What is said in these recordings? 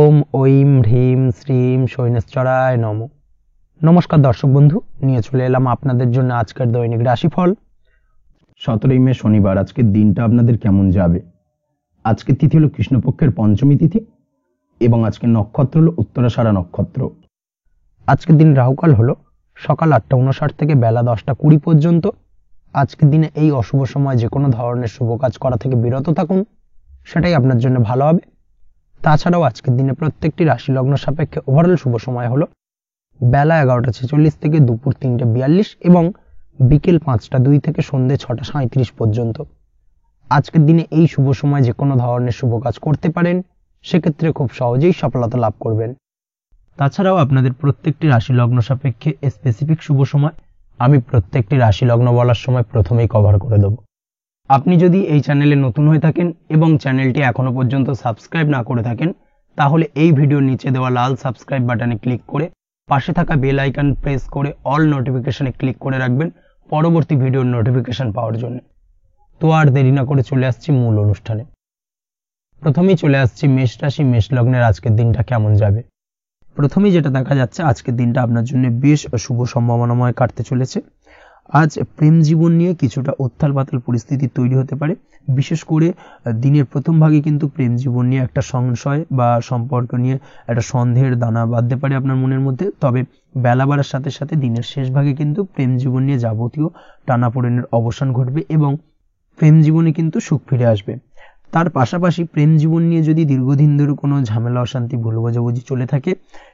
ওম ঐম হ্রিম শ্রীম শৈনেশ্বরায় নমঃ। নমস্কার দর্শক বন্ধু, নিয়ে চলে এলাম আপনাদের জন্য আজকের দৈনিক রাশিফল। 17 মে শনিবার। আজকের দিনটা আপনাদের কেমন যাবে? আজকের তিথি হলো কৃষ্ণপক্ষের পঞ্চমী তিথি এবং আজকের নক্ষত্র হলো উত্তরাষাঢ়া নক্ষত্র। আজকের দিন রাহুকাল হলো সকাল 8:59 থেকে বেলা 10:20 পর্যন্ত। আজকের দিনে এই অশুভ সময় যে কোনো ধরনের শুভ কাজ করা থেকে বিরত থাকুন, সেটাই আপনার জন্য ভালো হবে। তাছাড়াও আজকের দিনে প্রত্যেকটি রাশি লগ্ন সাপেক্ষে ওভারঅল শুভ সময় হলো বেলা 11:46 থেকে দুপুর 3:42 এবং বিকেল 5:02 থেকে সন্ধ্যে 6:37 পর্যন্ত। আজকের দিনে এই শুভ সময় যে কোনো ধরনের শুভ কাজ করতে পারেন, সেক্ষেত্রে খুব সহজেই সফলতা লাভ করবেন। তাছাড়াও আপনাদের প্রত্যেকটি রাশি লগ্ন সাপেক্ষে স্পেসিফিক শুভ সময় আমি প্রত্যেকটি রাশি লগ্ন বলার সময় প্রথমেই কভার করে দেব। আপনি যদি এই চ্যানেলে নতুন হয়ে থাকেন এবং চ্যানেলটি এখনো পর্যন্ত সাবস্ক্রাইব না করে থাকেন, তাহলে এই ভিডিওর নিচে দেওয়া লাল সাবস্ক্রাইব বাটনে ক্লিক করে পাশে থাকা বেল আইকন প্রেস করে অল নোটিফিকেশনে ক্লিক করে রাখবেন পরবর্তী ভিডিওর নোটিফিকেশন পাওয়ার জন্য। তো আর দেরি না করে চলে আসছি মূল অনুষ্ঠানে। প্রথমেই চলে আসছি মেষ রাশি মেষ লগ্নের আজকের দিনটা কেমন যাবে। প্রথমেই যেটা দেখা যাচ্ছে, আজকের দিনটা আপনার জন্য বেশ শুভ সম্ভাবনাময় কাটতে চলেছে। আজ প্রেম জীবন নিয়ে কিছুটা উত্থাল পাতাল পরিস্থিতি তৈরি হতে পারে। বিশেষ করে দিনের প্রথম ভাগে কিন্তু প্রেম জীবন নিয়ে একটা সংশয় বা সম্পর্ক নিয়ে একটা সন্দেহের দানা বাঁধতে পারে আপনার মনের মধ্যে। তবে বেলা বাড়ার সাথে সাথে দিনের শেষ ভাগে কিন্তু প্রেম জীবন নিয়ে যাবতীয় টানাপোড়েনের অবসান ঘটবে এবং প্রেম জীবনে কিন্তু সুখ ফিরে আসবে। তার পাশাপাশি প্রেম জীবন নিয়ে যদি দীর্ঘদিন ধরে কোনো ঝামেলা অশান্তি ভুল বোঝাবুঝি চলে থাকে,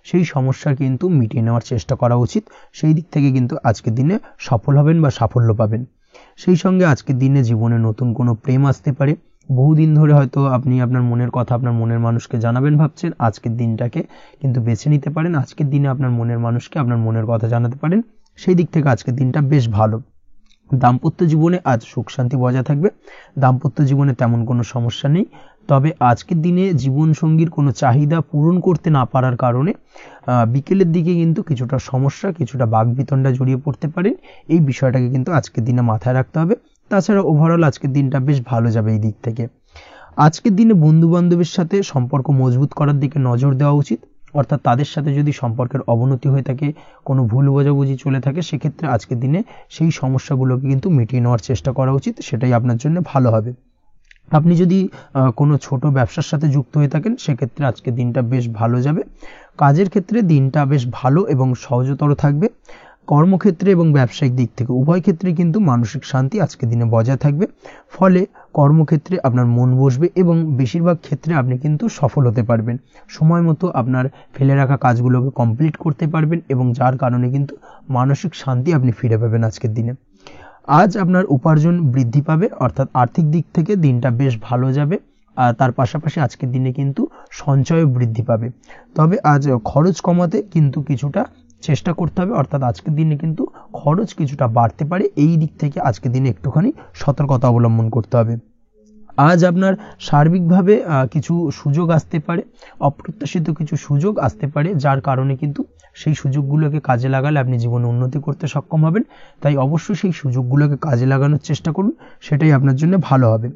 সেই সমস্যা কিন্তু মিটিয়ে নেওয়ার চেষ্টা করা উচিত। সেই দিক থেকে কিন্তু আজকের দিনে সফল হবেন বা সাফল্য পাবেন। সেই সঙ্গে আজকের দিনে জীবনে নতুন কোনো প্রেম আসতে পারে। বহুদিন ধরে হয়তো আপনি আপনার মনের কথা আপনার মনের মানুষকে জানাবেন ভাবছেন, আজকের দিনটাকে কিন্তু বেছে নিতে পারেন। আজকের দিনে আপনার মনের মানুষকে আপনার মনের কথা জানাতে পারেন। সেই দিক থেকে আজকের দিনটা বেশ ভালো। দাম্পত্য জীবনে আজ সুখ শান্তি বজায় থাকবে। দাম্পত্য জীবনে তেমন কোনো সমস্যা নেই। তবে আজকের দিনে জীবন সঙ্গীর কোনো চাহিদা পূরণ করতে না পারার কারণে বিকেলের দিকে কিন্তু কিছুটা সমস্যা, কিছুটা বাকবিতণ্ডা জড়িয়ে পড়তে পারেন। এই বিষয়টাকে কিন্তু আজকের দিনে মাথায় রাখতে হবে। তাছাড়া ওভারঅল আজকের দিনটা বেশ ভালো যাবে এই দিক থেকে। আজকের দিনে বন্ধু বান্ধবের সাথে সম্পর্ক মজবুত করার দিকে নজর দেওয়া উচিত। অর্থাৎ তাদের সাথে যদি সম্পর্কের অবনতি হয়ে থাকে, কোনো ভুল বোঝাবুঝি চলে থাকে, সেক্ষেত্রে আজকের দিনে সেই সমস্যাগুলোকে কিন্তু মিটিয়ে নেওয়ার চেষ্টা করা উচিত। সেটাই আপনার জন্য ভালো হবে। আপনি যদি কোনো ছোট ব্যবসার সাথে যুক্ত হয়ে থাকেন, সেক্ষেত্রে আজকের দিনটা বেশ ভালো যাবে। কাজের ক্ষেত্রে দিনটা বেশ ভালো এবং সহজতর থাকবে। কর্মক্ষেত্রে এবং ব্যবসায়িক দিক থেকে উভয় ক্ষেত্রে কিন্তু মানসিক শান্তি আজকের দিনে বজায় থাকবে। ফলে কর্মক্ষেত্রে আপনার মন বসবে এবং বেশিরভাগ ক্ষেত্রে আপনি কিন্তু সফল হতে পারবেন। সময় মতো আপনার ফেলে রাখা কাজগুলোকে কমপ্লিট করতে পারবেন এবং যার কারণে কিন্তু মানসিক শান্তি আপনি ফিরে পাবেন আজকের দিনে। আজ আপনার উপার্জন বৃদ্ধি পাবে, অর্থাৎ আর্থিক দিক থেকে দিনটা বেশ ভালো যাবে। আর তার পাশাপাশি আজকের দিনে কিন্তু সঞ্চয় বৃদ্ধি পাবে। তবে আজ খরচ কমাতে কিন্তু কিছুটা চেষ্টা করতে হবে, অর্থাৎ আজকের দিনে কিন্তু খরচ কিছুটা বাড়তে পারে। এই দিক থেকে আজকের দিনে একটুখানি সতর্কতা অবলম্বন করতে হবে। আজ আপনার সার্বিকভাবে কিছু সুযোগ আসতে পারে, অপ্রত্যাশিত কিছু সুযোগ আসতে পারে, যার কারণে কিন্তু সেই সুযোগগুলোকে কাজে লাগালে আপনি জীবনে উন্নতি করতে সক্ষম হবেন। তাই অবশ্যই সেই সুযোগগুলোকে কাজে লাগানোর চেষ্টা করুন, সেটাই আপনার জন্য ভালো হবে।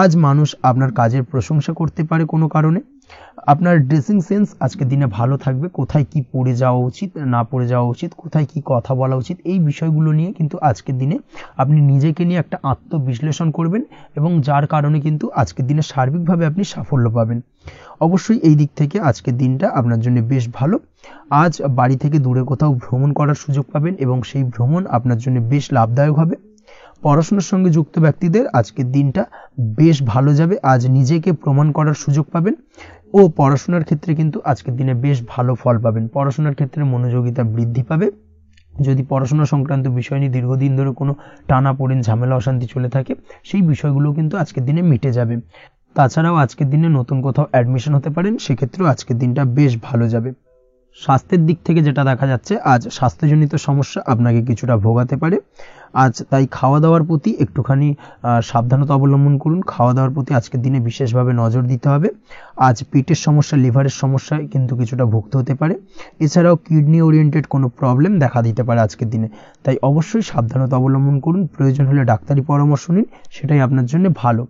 আজ মানুষ আপনার কাজের প্রশংসা করতে পারে কোনো কারণে। আপনার ড্রেসিং সেন্স আজকের দিনে ভালো থাকবে। কোথায় কি পরে যাওয়া উচিত, না পরে যাওয়া উচিত, কোথায় কি কথা বলা উচিত, এই বিষয়গুলো নিয়ে কিন্তু আজকের দিনে আপনি নিজেকে নিয়ে একটা আত্মবিশ্লেষণ করবেন এবং যার কারণে কিন্তু আজকের দিনে সার্বিকভাবে আপনি সাফল্য পাবেন। অবশ্যই এই দিক থেকে আজকের দিনটা আপনার জন্য বেশ ভালো। আজ বাড়ি থেকে দূরে কোথাও ভ্রমণ করার সুযোগ পাবেন এবং সেই ভ্রমণ আপনার জন্য বেশ লাভদায়ক হবে। পড়াশোনার সঙ্গে যুক্ত ব্যক্তিদের আজকের দিনটা বেশ ভালো যাবে। আজ নিজেকে প্রমাণ করার সুযোগ পাবেন ও পড়াশোনার ক্ষেত্রে কিন্তু আজকের দিনে বেশ ভালো ফল পাবেন। পড়াশোনার ক্ষেত্রে মনোযোগিতা বৃদ্ধি পাবে। যদি পড়াশোনা সংক্রান্ত বিষয় নিয়ে দীর্ঘদিন ধরে কোনো টানাপোড়েন ঝামেলা অশান্তি চলে থাকে, সেই বিষয়গুলো কিন্তু আজকের দিনে মিটে যাবে। তাছাড়াও আজকের দিনে নতুন কোথাও অ্যাডমিশন হতে পারেন, সেক্ষেত্রেও আজকের দিনটা বেশ ভালো যাবে। স্বাস্থ্যের দিক থেকে যেটা দেখা যাচ্ছে, আজ স্বাস্থ্যজনিত সমস্যা আপনাকে কিছুটা ভোগাতে পারে। আজ তাই খাওয়া দাওয়ার প্রতি একটুখানি সাবধানতা অবলম্বন করুন। খাওয়া দাওয়ার প্রতি আজকের দিনে বিশেষভাবে নজর দিতে হবে। আজ পেটের সমস্যা, লিভারের সমস্যায় কিন্তু কিছুটা ভুগতে হতে পারে। এছাড়াও কিডনি ওরিয়েন্টেড কোনো প্রবলেম দেখা দিতে পারে আজকের দিনে। তাই অবশ্যই সাবধানতা অবলম্বন করুন। প্রয়োজন হলে ডাক্তারি পরামর্শ নিন, সেটাই আপনার জন্য ভালো।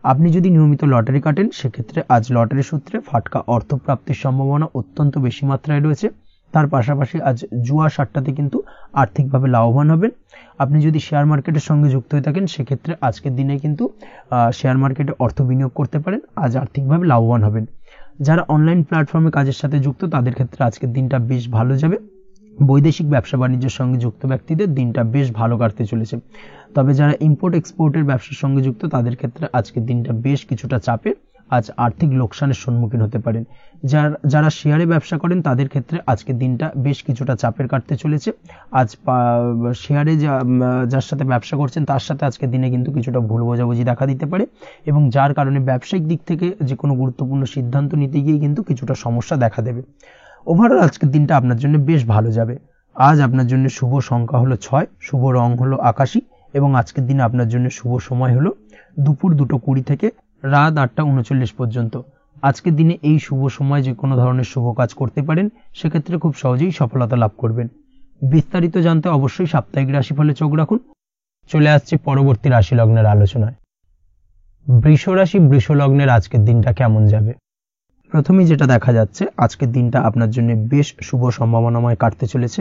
আপনি যদি নিয়মিত লটারি কাটেন সেক্ষেত্রে আজ লটারি সূত্রে ফাটকা অর্থপ্রাপ্তির সম্ভাবনা অত্যন্ত বেশি মাত্রায় রয়েছে। তার পাশাপাশি আজ জুয়া সাট্টাতে কিন্তু আর্থিকভাবে লাভবান হবেন। আপনি যদি শেয়ার মার্কেটের সঙ্গে যুক্ত হয়ে থাকেন সেক্ষেত্রে আজকের দিনে কিন্তু শেয়ার মার্কেটে অর্থ বিনিয়োগ করতে পারেন, আজ আর্থিকভাবে লাভবান হবেন। যারা অনলাইন প্ল্যাটফর্মে কাজের সাথে যুক্ত তাদের ক্ষেত্রে আজকের দিনটা বেশ ভালো যাবে। বৈদেশিক ব্যবসা বাণিজ্যের সঙ্গে যুক্ত ব্যক্তিদের দিনটা বেশ ভালো কাটতে চলেছে। তবে যারা ইম্পোর্ট এক্সপোর্টের ব্যবসার সঙ্গে যুক্ত তাদের ক্ষেত্রে আজকের দিনটা বেশ কিছুটা চাপের, আজ আর্থিক লোকসানের সম্মুখীন হতে পারেন। যারা শেয়ারে ব্যবসা করেন তাদের ক্ষেত্রে আজকের দিনটা বেশ কিছুটা চাপের কাটতে চলেছে। আজ শেয়ারে যার সাথে ব্যবসা করছেন তার সাথে আজকের দিনে কিন্তু কিছুটা ভুল বোঝাবুঝি দেখা দিতে পারে, এবং যার কারণে ব্যবসায়িক দিক থেকে যে কোনো গুরুত্বপূর্ণ সিদ্ধান্ত নিতে গিয়ে কিন্তু কিছুটা সমস্যা দেখা দেবে। ওভারঅল আজকের দিনটা আপনার জন্য বেশ ভালো যাবে। আজ আপনার জন্য শুভ সংখ্যা হলো 6, শুভ রং হলো আকাশী, এবং আজকের দিনে আপনার জন্য শুভ সময় হলো দুপুর 2:20 থেকে রাত 8:39 পর্যন্ত। আজকের দিনে এই শুভ সময় যে কোনো ধরনের শুভ কাজ করতে পারেন, সেক্ষেত্রে খুব সহজেই সফলতা লাভ করবেন। বিস্তারিত জানতে অবশ্যই সাপ্তাহিক রাশিফলে চোখ রাখুন। চলে আসছে পরবর্তী রাশি লগ্নের আলোচনায়। বৃষ রাশি, বৃষ লগ্নের আজকের দিনটা কেমন যাবে? প্রথমেই যেটা দেখা যাচ্ছে, আজকের দিনটা আপনার জন্য বেশ শুভ সম্ভাবনাময় কাটতে চলেছে।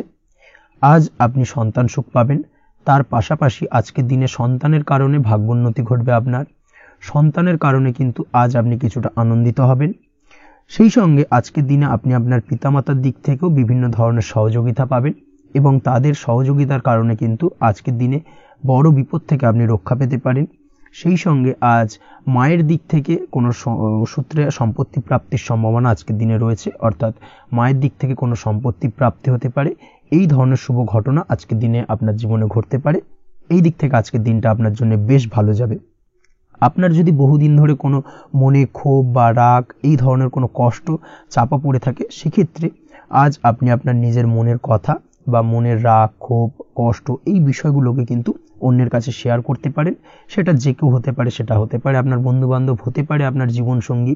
আজ আপনি সন্তান সুখ পাবেন। তার পাশাপাশি আজকের দিনে সন্তানের কারণে ভাগ্যোন্নতি ঘটবে আপনার। সন্তানের কারণে কিন্তু আজ আপনি কিছুটা আনন্দিত হবেন। সেই সঙ্গে আজকের দিনে আপনি আপনার পিতামাতার দিক থেকেও বিভিন্ন ধরনের সহযোগিতা পাবেন, এবং তাদের সহযোগিতার কারণে কিন্তু আজকের দিনে বড় বিপদ থেকে আপনি রক্ষা পেতে পারেন। সেই সঙ্গে আজ মায়ের দিক থেকে কোনো সূত্রে সম্পত্তি প্রাপ্তির সম্ভাবনা আজকের দিনে রয়েছে, অর্থাৎ মায়ের দিক থেকে কোনো সম্পত্তি প্রাপ্তি হতে পারে। এই ধরনের শুভ ঘটনা আজকের দিনে আপনার জীবনে ঘটতে পারে। এই দিক থেকে আজকের দিনটা আপনার জন্য বেশ ভালো যাবে। আপনার যদি বহুদিন ধরে কোনো মনে ক্ষোভ বা রাগ, এই ধরনের কোনো কষ্ট চাপা পড়ে থাকে, সেক্ষেত্রে আজ আপনি আপনার নিজের মনের কথা বা মনের রাগ, ক্ষোভ, কষ্ট, এই বিষয়গুলোকে কিন্তু অন্যের কাছে শেয়ার করতে পারেন। সেটা যে কেউ হতে পারে, সেটা হতে পারে আপনার বন্ধু বান্ধব, হতে পারে আপনার জীবনসঙ্গী,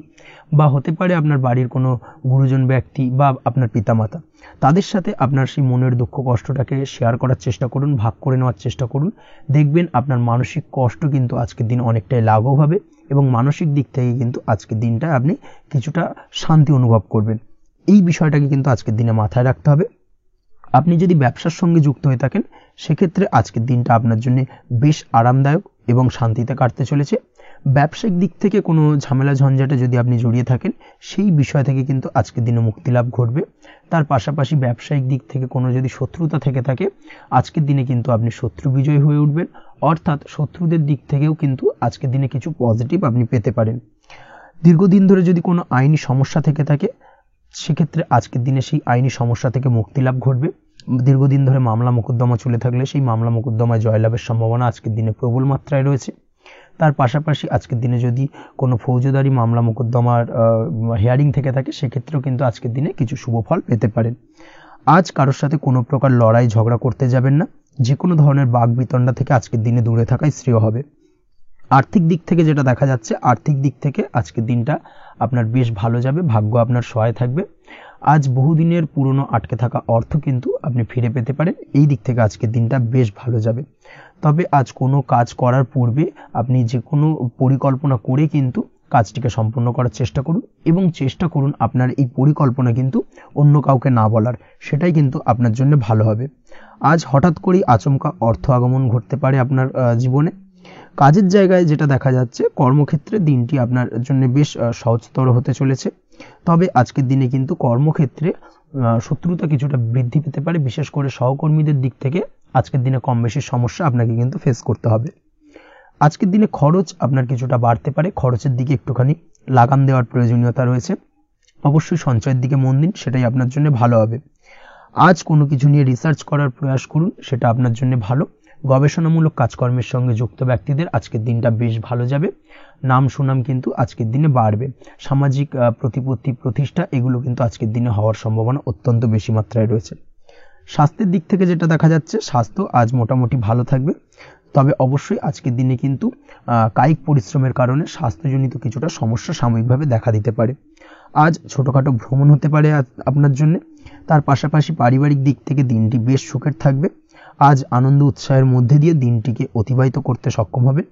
বা হতে পারে আপনার বাড়ির কোনো গুরুজন ব্যক্তি বা আপনার পিতামাতা। তাদের সাথে আপনার সেই মনের দুঃখ কষ্টটাকে শেয়ার করার চেষ্টা করুন, ভাগ করে নেওয়ার চেষ্টা করুন। দেখবেন আপনার মানসিক কষ্ট কিন্তু আজকের দিন অনেকটাই লাঘব হবে, এবং মানসিক দিক থেকে কিন্তু আজকের দিনটা আপনি কিছুটা শান্তি অনুভব করবেন। এই বিষয়টাকে কিন্তু আজকের দিনে মাথায় রাখতে হবে। আপনি যদি ব্যবসার সঙ্গে যুক্ত হয়ে থাকেন সেক্ষেত্রে আজকের দিনটা আপনার জন্য বেশ আরামদায়ক এবং শান্তিতে কাটতে চলেছে। ব্যবসায়িক দিক থেকে কোনো ঝামেলা ঝঞ্ঝাটে যদি আপনি জড়িয়ে থাকেন, সেই বিষয় থেকে কিন্তু আজকের দিনে মুক্তি লাভ ঘটবে। তার পাশাপাশি ব্যবসায়িক দিক থেকে কোনো যদি শত্রুতা থেকে থাকে, আজকের দিনে কিন্তু আপনি শত্রু বিজয় হয়ে উঠবেন, অর্থাৎ শত্রুদের দিক থেকেও কিন্তু আজকের দিনে কিছু পজিটিভ আপনি পেতে পারেন। দীর্ঘদিন ধরে যদি কোনো আইনি সমস্যা থেকে থাকে, সেক্ষেত্রে আজকের দিনে সেই আইনি সমস্যা থেকে মুক্তি লাভ ঘটবে। দীর্ঘদিন ধরে মামলা মোকদ্দমা চলে থাকলে সেই মামলা মোকদ্দমায় জয়লাভের সম্ভাবনা আজকের দিনে প্রবল মাত্রায় রয়েছে। তার পাশাপাশি আজকের দিনে যদি কোনো ফৌজদারি মামলা মোকদ্দমার হিয়ারিং থেকে থাকে, সেক্ষেত্রেও কিন্তু আজকের দিনে কিছু শুভ ফল পেতে পারেন। আজ কারোর সাথে কোনো প্রকার লড়াই ঝগড়া করতে যাবেন না। যে কোনো ধরনের বাক বিতণ্ডা থেকে আজকের দিনে দূরে থাকাই শ্রেয় হবে। আর্থিক দিক থেকে যেটা দেখা যাচ্ছে, আর্থিক দিক থেকে আজকের দিনটা আপনার বেশ ভালো যাবে, ভাগ্য আপনার সহায় থাকবে। আজ বহুদিনের পুরনো আটকে থাকা অর্থ কিন্তু আপনি ফিরে পেতে পারেন। এই দিক থেকে আজকের দিনটা বেশ ভালো যাবে। তবে আজ কোনো কাজ করার পূর্বে আপনি যে কোনো পরিকল্পনা করে কিন্তু কাজটিকে সম্পূর্ণ করার চেষ্টা করুন, এবং চেষ্টা করুন আপনার এই পরিকল্পনা কিন্তু অন্য কাউকে না বলার, সেটাই কিন্তু আপনার জন্য ভালো হবে। আজ হঠাৎ করেই আচমকা অর্থ আগমন ঘটতে পারে আপনার জীবনে। কাজের জায়গায় যেটা দেখা যাচ্ছে, কর্মক্ষেত্রে দিনটি আপনার জন্য বেশ সহজতর হতে চলেছে। তবে আজকের দিনে কিন্তু কর্মক্ষেত্রে শত্রুতা কিছুটা বৃদ্ধি পেতে পারে, বিশেষ করে সহকর্মীদের দিক থেকে আজকের দিনে কম বেশি সমস্যা আপনাকে কিন্তু ফেস করতে হবে। আজকের দিনে খরচ আপনার কিছুটা বাড়তে পারে, খরচের দিকে একটুখানি লাগাম দেওয়ার প্রয়োজনীয়তা রয়েছে। অবশ্যই সঞ্চয়ের দিকে মন দিন, সেটাই আপনার জন্য ভালো হবে। আজ কোনো কিছু নিয়ে রিসার্চ করার প্রয়াস করুন, সেটা আপনার জন্য ভালো। গবেষণামূলক কাজকর্মের সঙ্গে যুক্ত ব্যক্তিদের আজকের দিনটা বেশ ভালো যাবে। নাম সুনাম কিন্তু আজকের দিনে বাড়বে। সামাজিক প্রতিপত্তি, প্রতিষ্ঠা, এগুলো কিন্তু আজকের দিনে হওয়ার সম্ভাবনা অত্যন্ত বেশি মাত্রায় রয়েছে। স্বাস্থ্যের দিক থেকে যেটা দেখা যাচ্ছে, স্বাস্থ্য আজ মোটামুটি ভালো থাকবে। তবে অবশ্যই আজকের দিনে কিন্তু কায়িক পরিশ্রমের কারণে স্বাস্থ্যজনিত কিছুটা সমস্যা সাময়িকভাবে দেখা দিতে পারে। আজ ছোটোখাটো ভ্রমণ হতে পারে আপনার জন্য। তার পাশাপাশি পারিবারিক দিক থেকে দিনটি বেশ সুখের থাকবে। আজ আনন্দ উৎসাহের মধ্যে দিয়ে দিনটিকে অতিবাহিত করতে সক্ষম হবে।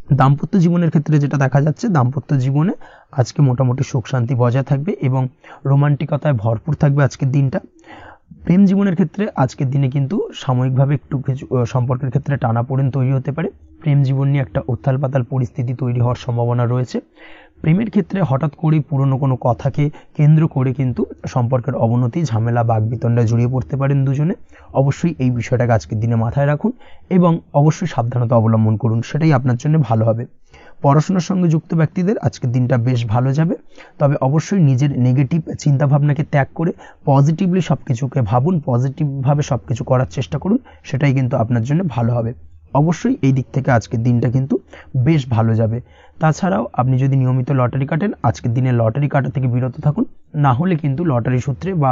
দাম্পত্য জীবনের ক্ষেত্রে যেটা দেখা যাচ্ছে, দাম্পত্য জীবনে আজকে মোটামুটি সুখ শান্তি বজায় থাকবে এবং রোমান্টিকতায় ভরপুর থাকবে আজকের দিনটা। প্রেম জীবনের ক্ষেত্রে আজকের দিনে কিন্তু সাময়িকভাবে একটু কিছু সম্পর্কের ক্ষেত্রে টানাপোড়েন তৈরি হতে পারে। প্রেম জীবন নিয়ে একটা উত্তাল পাতাল পরিস্থিতি তৈরি হওয়ার সম্ভাবনা রয়েছে। প্রেমের ক্ষেত্রে হঠাৎ করেই পুরনো কোনো কথাকে কেন্দ্র করে কিন্তু সম্পর্কের অবনতি, ঝামেলা, বাগবিতণ্ডায় জড়িয়ে পড়তে পারেন দুজনে। অবশ্যই এই বিষয়টাকে আজকের দিনে মাথায় রাখুন এবং অবশ্যই সাবধানতা অবলম্বন করুন, সেটাই আপনার জন্য ভালো হবে। পড়াশোনার সঙ্গে যুক্ত ব্যক্তিদের আজকের দিনটা বেশ ভালো যাবে, তবে অবশ্যই নিজের নেগেটিভ চিন্তাভাবনাকে ত্যাগ করে পজিটিভলি সব কিছুকে ভাবুন, পজিটিভভাবে সব কিছু করার চেষ্টা করুন, সেটাই কিন্তু আপনার জন্য ভালো হবে। অবশ্যই এই দিক থেকে আজকের দিনটা কিন্তু বেশ ভালো যাবে। তাছাড়াও আপনি যদি নিয়মিত লটারি কাটেন, আজকের দিনে লটারি কাটা থেকে বিরত থাকুন, না হলে কিন্তু লটারি সূত্রে বা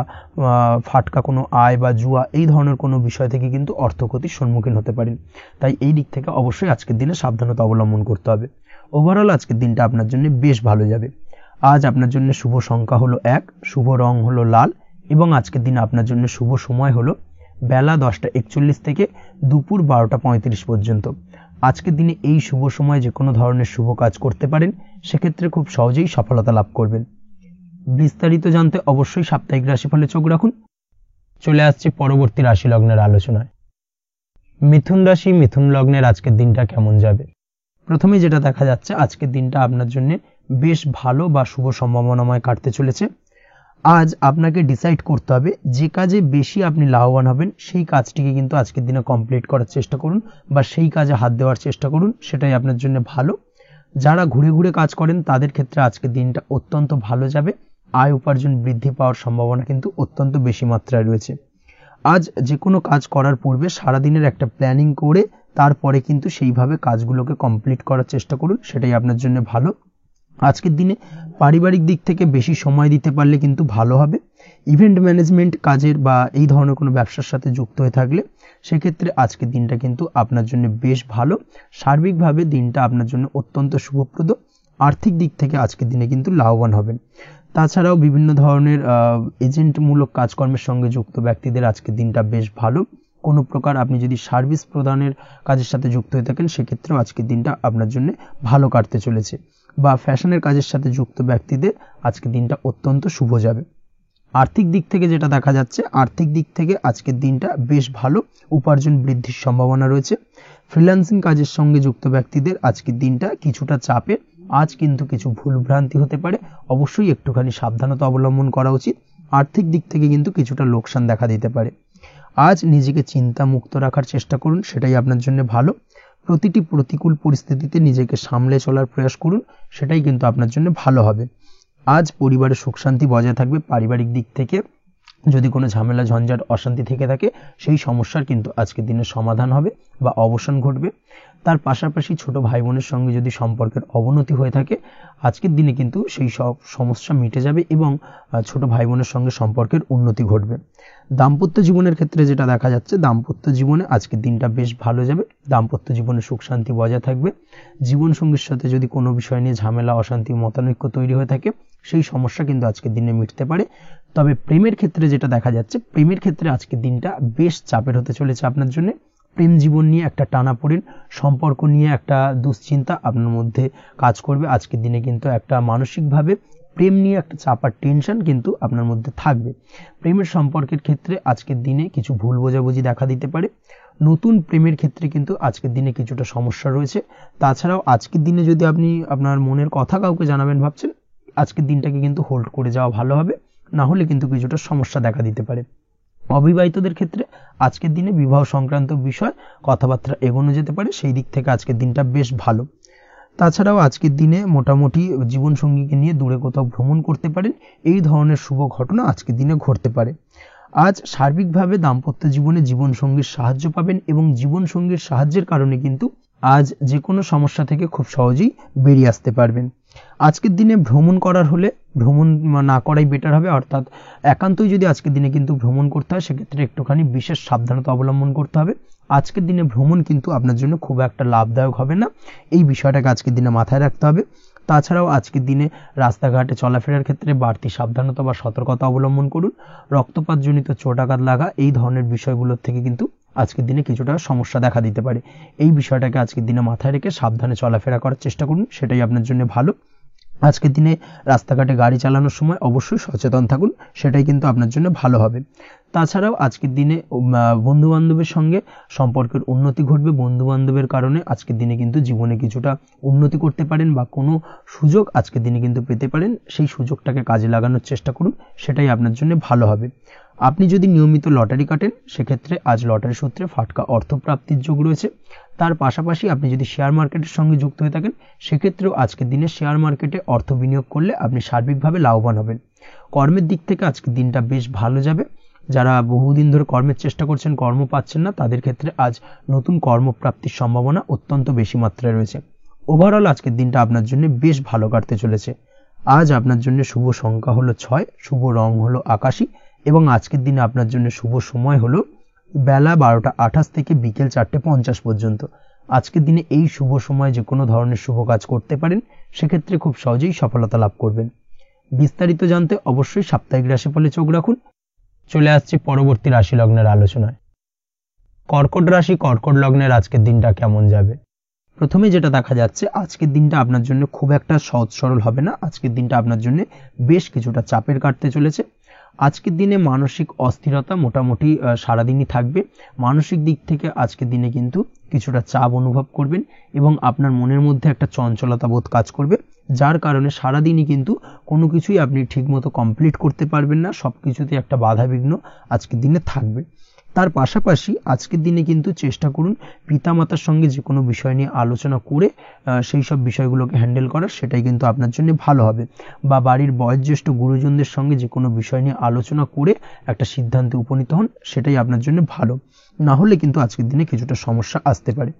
ফাটকা কোনো আয় বা জুয়া এই ধরনের কোনো বিষয় থেকে কিন্তু অর্থক্ষতির সম্মুখীন হতে পারেন। তাই এই দিক থেকে অবশ্যই আজকের দিনে সাবধানতা অবলম্বন করতে হবে। ওভারঅল আজকের দিনটা আপনার জন্য বেশ ভালো যাবে। আজ আপনার জন্য শুভ সংখ্যা হলো 1, শুভ রং হলো লাল এবং আজকের দিনে আপনার জন্য শুভ সময় হলো বেলা 10:41 থেকে দুপুর 12:35 পর্যন্ত। আজকের দিনে এই শুভ সময় যে কোনো ধরনের শুভ কাজ করতে পারেন, সেক্ষেত্রে খুব সহজেই সফলতা লাভ করবেন। বিস্তারিত জানতে অবশ্যই সাপ্তাহিক রাশিফলে চোখ রাখুন। চলে আসছে পরবর্তী রাশি লগ্নের আলোচনায়। মিথুন রাশি, মিথুন লগ্নের আজকের দিনটা কেমন যাবে? প্রথমে যেটা দেখা যাচ্ছে, আজকের দিনটা আপনার জন্য বেশ ভালো বা শুভ সম্ভাবনাময় কাটতে চলেছে। আজ আপনাকে ডিসাইড করতে হবে যে কাজে বেশি আপনি লাভবান হবেন, সেই কাজটিকে কিন্তু আজকের দিনে কমপ্লিট করার চেষ্টা করুন বা সেই কাজে হাত দেওয়ার চেষ্টা করুন, সেটাই আপনার জন্য ভালো। যারা ঘুরে ঘুরে কাজ করেন তাদের ক্ষেত্রে আজকের দিনটা অত্যন্ত ভালো যাবে। আয় উপার্জন বৃদ্ধি পাওয়ার সম্ভাবনা কিন্তু অত্যন্ত বেশি মাত্রায় রয়েছে। আজ যে কোনো কাজ করার পূর্বে সারাদিনের একটা প্ল্যানিং করে তারপরে কিন্তু সেইভাবে কাজগুলোকে কমপ্লিট করার চেষ্টা করুন, সেটাই আপনার জন্য ভালো। আজকের দিনে পারিবারিক দিক থেকে বেশি সময় দিতে পারলে কিন্তু ভালো হবে। ইভেন্ট ম্যানেজমেন্ট কাজের বা এই ধরনের কোনো ব্যবসার সাথে যুক্ত হয়ে থাকলে সেক্ষেত্রে আজকের দিনটা কিন্তু আপনার জন্য বেশ ভালো। সার্বিকভাবে দিনটা আপনার জন্য অত্যন্ত শুভপ্রদ। আর্থিক দিক থেকে আজকের দিনে কিন্তু লাভবান হবেন। তাছাড়াও বিভিন্ন ধরনের এজেন্টমূলক কাজকর্মের সঙ্গে যুক্ত ব্যক্তিদের আজকের দিনটা বেশ ভালো। কোনো প্রকার আপনি যদি সার্ভিস প্রদানের কাজের সাথে যুক্ত হয়ে থাকেন, সেক্ষেত্রেও আজকের দিনটা আপনার জন্য ভালো কাটতে চলেছে। বা ফ্যাশনের কাজের সাথে যুক্ত ব্যক্তিদের আজকের দিনটা অত্যন্ত শুভ যাবে। আর্থিক দিক থেকে যেটা দেখা যাচ্ছে, আর্থিক দিক থেকে আজকের দিনটা বেশ ভালো, উপার্জন বৃদ্ধির সম্ভাবনা রয়েছে। ফ্রিল্যান্সিং কাজের সঙ্গে যুক্ত ব্যক্তিদের আজকের দিনটা কিছুটা চাপের। আজ কিন্তু কিছু ভুলভ্রান্তি হতে পারে, অবশ্যই একটুখানি সাবধানতা অবলম্বন করা উচিত। আর্থিক দিক থেকে কিন্তু কিছুটা লোকসান দেখা দিতে পারে। আজ নিজেকে চিন্তা মুক্ত রাখার চেষ্টা করুন, সেটাই আপনার জন্য ভালো। প্রতিটি প্রতিকূল পরিস্থিতিতে নিজেকে সামলে চলার প্রয়াস করুন, সেটাই কিন্তু আপনার জন্য ভালো হবে। আজ পরিবারের সুখ শান্তি বজায় থাকবে। পারিবারিক দিক থেকে যদি কোনো ঝামেলা, ঝঞ্ঝাট, অশান্তি থেকে থাকে, সেই সমস্যার কিন্তু আজকের দিনে সমাধান হবে বা অবসান ঘটবে। তার পাশাপাশি ছোট ভাই বোনের সঙ্গে যদি সম্পর্কের অবনতি হয়ে থাকে, আজকের দিনে কিন্তু সেই সব সমস্যা মিটে যাবে এবং ছোট ভাই বোনের সঙ্গে সম্পর্কের উন্নতি ঘটবে। দাম্পত্য জীবনের ক্ষেত্রে যেটা দেখা যাচ্ছে, দাম্পত্য জীবনে আজকের দিনটা বেশ ভালো যাবে। দাম্পত্য জীবনে সুখ শান্তি বজায় থাকবে। জীবনসঙ্গীর সাথে যদি কোনো বিষয় নিয়ে ঝামেলা, অশান্তি, মতানৈক্য তৈরি হয়ে থাকে, সেই সমস্যা কিন্তু আজকের দিনে মিটতে পারে। তবে প্রেমের ক্ষেত্রে যেটা দেখা যাচ্ছে, প্রেমের ক্ষেত্রে আজকের দিনটা বেশ চাপের হতে চলেছে আপনার জন্য। প্রেম জীবন নিয়ে একটা টানাপোড়েন, সম্পর্ক নিয়ে একটা দুশ্চিন্তা আপনার মধ্যে কাজ করবে। আজকের দিনে কিন্তু একটা মানসিকভাবে প্রেম নিয়ে একটা চাপার টেনশন কিন্তু আপনার মধ্যে থাকবে। প্রেমের সম্পর্কের ক্ষেত্রে আজকের দিনে কিছু ভুল বোঝাবুঝি দেখা দিতে পারে। নতুন প্রেমের ক্ষেত্রে কিন্তু আজকের দিনে কিছুটা সমস্যা রয়েছে। তাছাড়াও আজকের দিনে যদি আপনি আপনার মনের কথা কাউকে জানাবেন ভাবছেন, আজকের দিনটাকে কিন্তু হোল্ড করে যাওয়া ভালো হবে, না হলে কিন্তু কিছুটা সমস্যা দেখা দিতে পারে। অবিবাহিতদের ক্ষেত্রে আজকের দিনে বিবাহ সংক্রান্ত বিষয় কথাবার্তা এগোনো যেতে পারে, সেই দিক থেকে আজকের দিনটা বেশ ভালো। তাছাড়াও আজকের দিনে মোটামুটি জীবনসঙ্গীকে নিয়ে দূরে কোথাও ভ্রমণ করতে পারেন, এই ধরনের শুভ ঘটনা আজকের দিনে ঘটতে পারে। আজ সার্বিকভাবে দাম্পত্য জীবনে জীবনসঙ্গীর সাহায্য পাবেন এবং জীবনসঙ্গীর সাহায্যের কারণে কিন্তু আজ যে কোনো সমস্যা থেকে খুব সহজেই বেরিয়ে আসতে পারবেন। আজকের দিনে ভ্রমণ করার হলে ভ্রমণ না করাই বেটার হবে, অর্থাৎ একান্তই যদি আজকের দিনে কিন্তু ভ্রমণ করতে হয়, সেক্ষেত্রে একটুখানি বিশেষ সাবধানতা অবলম্বন করতে হবে। আজকের দিনে ভ্রমণ কিন্তু আপনার জন্য খুব একটা লাভদায়ক হবে না, এই বিষয়টাকে আজকের দিনে মাথায় রাখতে হবে। তাছাড়াও আজকের দিনে রাস্তাঘাটে চলাফেরার ক্ষেত্রে বাড়তি সাবধানতা বা সতর্কতা অবলম্বন করুন। রক্তপাতজনিত চোট আঘাত লাগা, এই ধরনের বিষয়গুলোর থেকে কিন্তু আজকের দিনে কিছুটা সমস্যা দেখা দিতে পারে। এই বিষয়টাকে আজকের দিনে মাথায় রেখে সাবধানে চলাফেরা করার চেষ্টা করুন, সেটাই আপনার জন্য ভালো। আজকের দিনে রাস্তাঘাটে গাড়ি চালানোর সময় অবশ্যই সচেতন থাকুন, সেটাই কিন্তু আপনার জন্য ভালো হবে। তাছাড়াও আজকের দিনে বন্ধু বান্ধবের সঙ্গে সম্পর্কের উন্নতি ঘটবে। বন্ধু বান্ধবের কারণে আজকের দিনে কিন্তু জীবনে কিছুটা উন্নতি করতে পারেন বা কোনো সুযোগ আজকের দিনে কিন্তু পেতে পারেন। সেই সুযোগটাকে কাজে লাগানোর চেষ্টা করুন, সেটাই আপনার জন্য ভালো হবে। আপনি যদি নিয়মিত লটারি কাটেন সেক্ষেত্রে আজ লটারি সূত্রে ফাটকা অর্থপ্রাপ্তির যোগ রয়েছে। তার পাশাপাশি আপনি যদি শেয়ার মার্কেটের সঙ্গে যুক্ত হয়ে থাকেন সেক্ষেত্রেও আজকের দিনে শেয়ার মার্কেটে অর্থ বিনিয়োগ করলে আপনি সার্বিকভাবে লাভবান হবেন। কর্মের দিক থেকে আজকের দিনটা বেশ ভালো যাবে। যারা বহুদিন ধরে কর্মের চেষ্টা করছেন, কর্ম পাচ্ছেন না, তাদের ক্ষেত্রে আজ নতুন কর্মপ্রাপ্তির সম্ভাবনা অত্যন্ত বেশি মাত্রায় রয়েছে। ওভারঅল আজকের দিনটা আপনার জন্য বেশ ভালো কাটতে চলেছে। আজ আপনার জন্য শুভ সংখ্যা হলো 6, শুভ রং হলো আকাশী এবং আজকের দিনে আপনার জন্য শুভ সময় হলো বেলা 12:28 থেকে বিকেল 4:50 পর্যন্ত। আজকের দিনে এই শুভ সময় যে কোনো ধরনের শুভ কাজ করতে পারেন, সেক্ষেত্রে খুব সহজেই সফলতা লাভ করবেন। বিস্তারিত জানতে অবশ্যই সাপ্তাহিক রাশিফলে চোখ রাখুন। চলে আসছে পরবর্তী রাশি লগ্নের আলোচনায়। কর্কট রাশি, কর্কট লগ্নের আজকের দিনটা কেমন যাবে? প্রথমে যেটা দেখা যাচ্ছে, আজকের দিনটা আপনার জন্য খুব একটা সহজ সরল হবে না। আজকের দিনটা আপনার জন্য বেশ কিছুটা চাপের কাটতে চলেছে। আজকের দিনে মানসিক অস্থিরতা মোটামুটি সারাদিনই থাকবে। মানসিক দিক থেকে আজকের দিনে কিন্তু কিছুটা চাপ অনুভব করবেন এবং আপনার মনের মধ্যে একটা চঞ্চলতা বোধ কাজ করবে, যার কারণে সারাদিনই কিন্তু কোনো কিছুই আপনি ঠিকমতো কমপ্লিট করতে পারবেন না। সব কিছুতে একটা বাধা বিঘ্ন আজকের দিনে থাকবে। তার পাশাপাশি আজকের দিনে কিন্তু চেষ্টা করুন পিতামাতার সঙ্গে যে কোনো বিষয় নিয়ে আলোচনা করে সেই সব বিষয়গুলোকে হ্যান্ডেল করার, সেটাই কিন্তু আপনার জন্য ভালো হবে। বা বাড়ির বয়োজ্যেষ্ঠ গুরুজনদের সঙ্গে যে কোনো বিষয় নিয়ে আলোচনা করে একটা সিদ্ধান্তে উপনীত হন, সেটাই আপনার জন্য ভালো। না হলে কিন্তু আজকের দিনে কিছুটা সমস্যা আসতে পারে।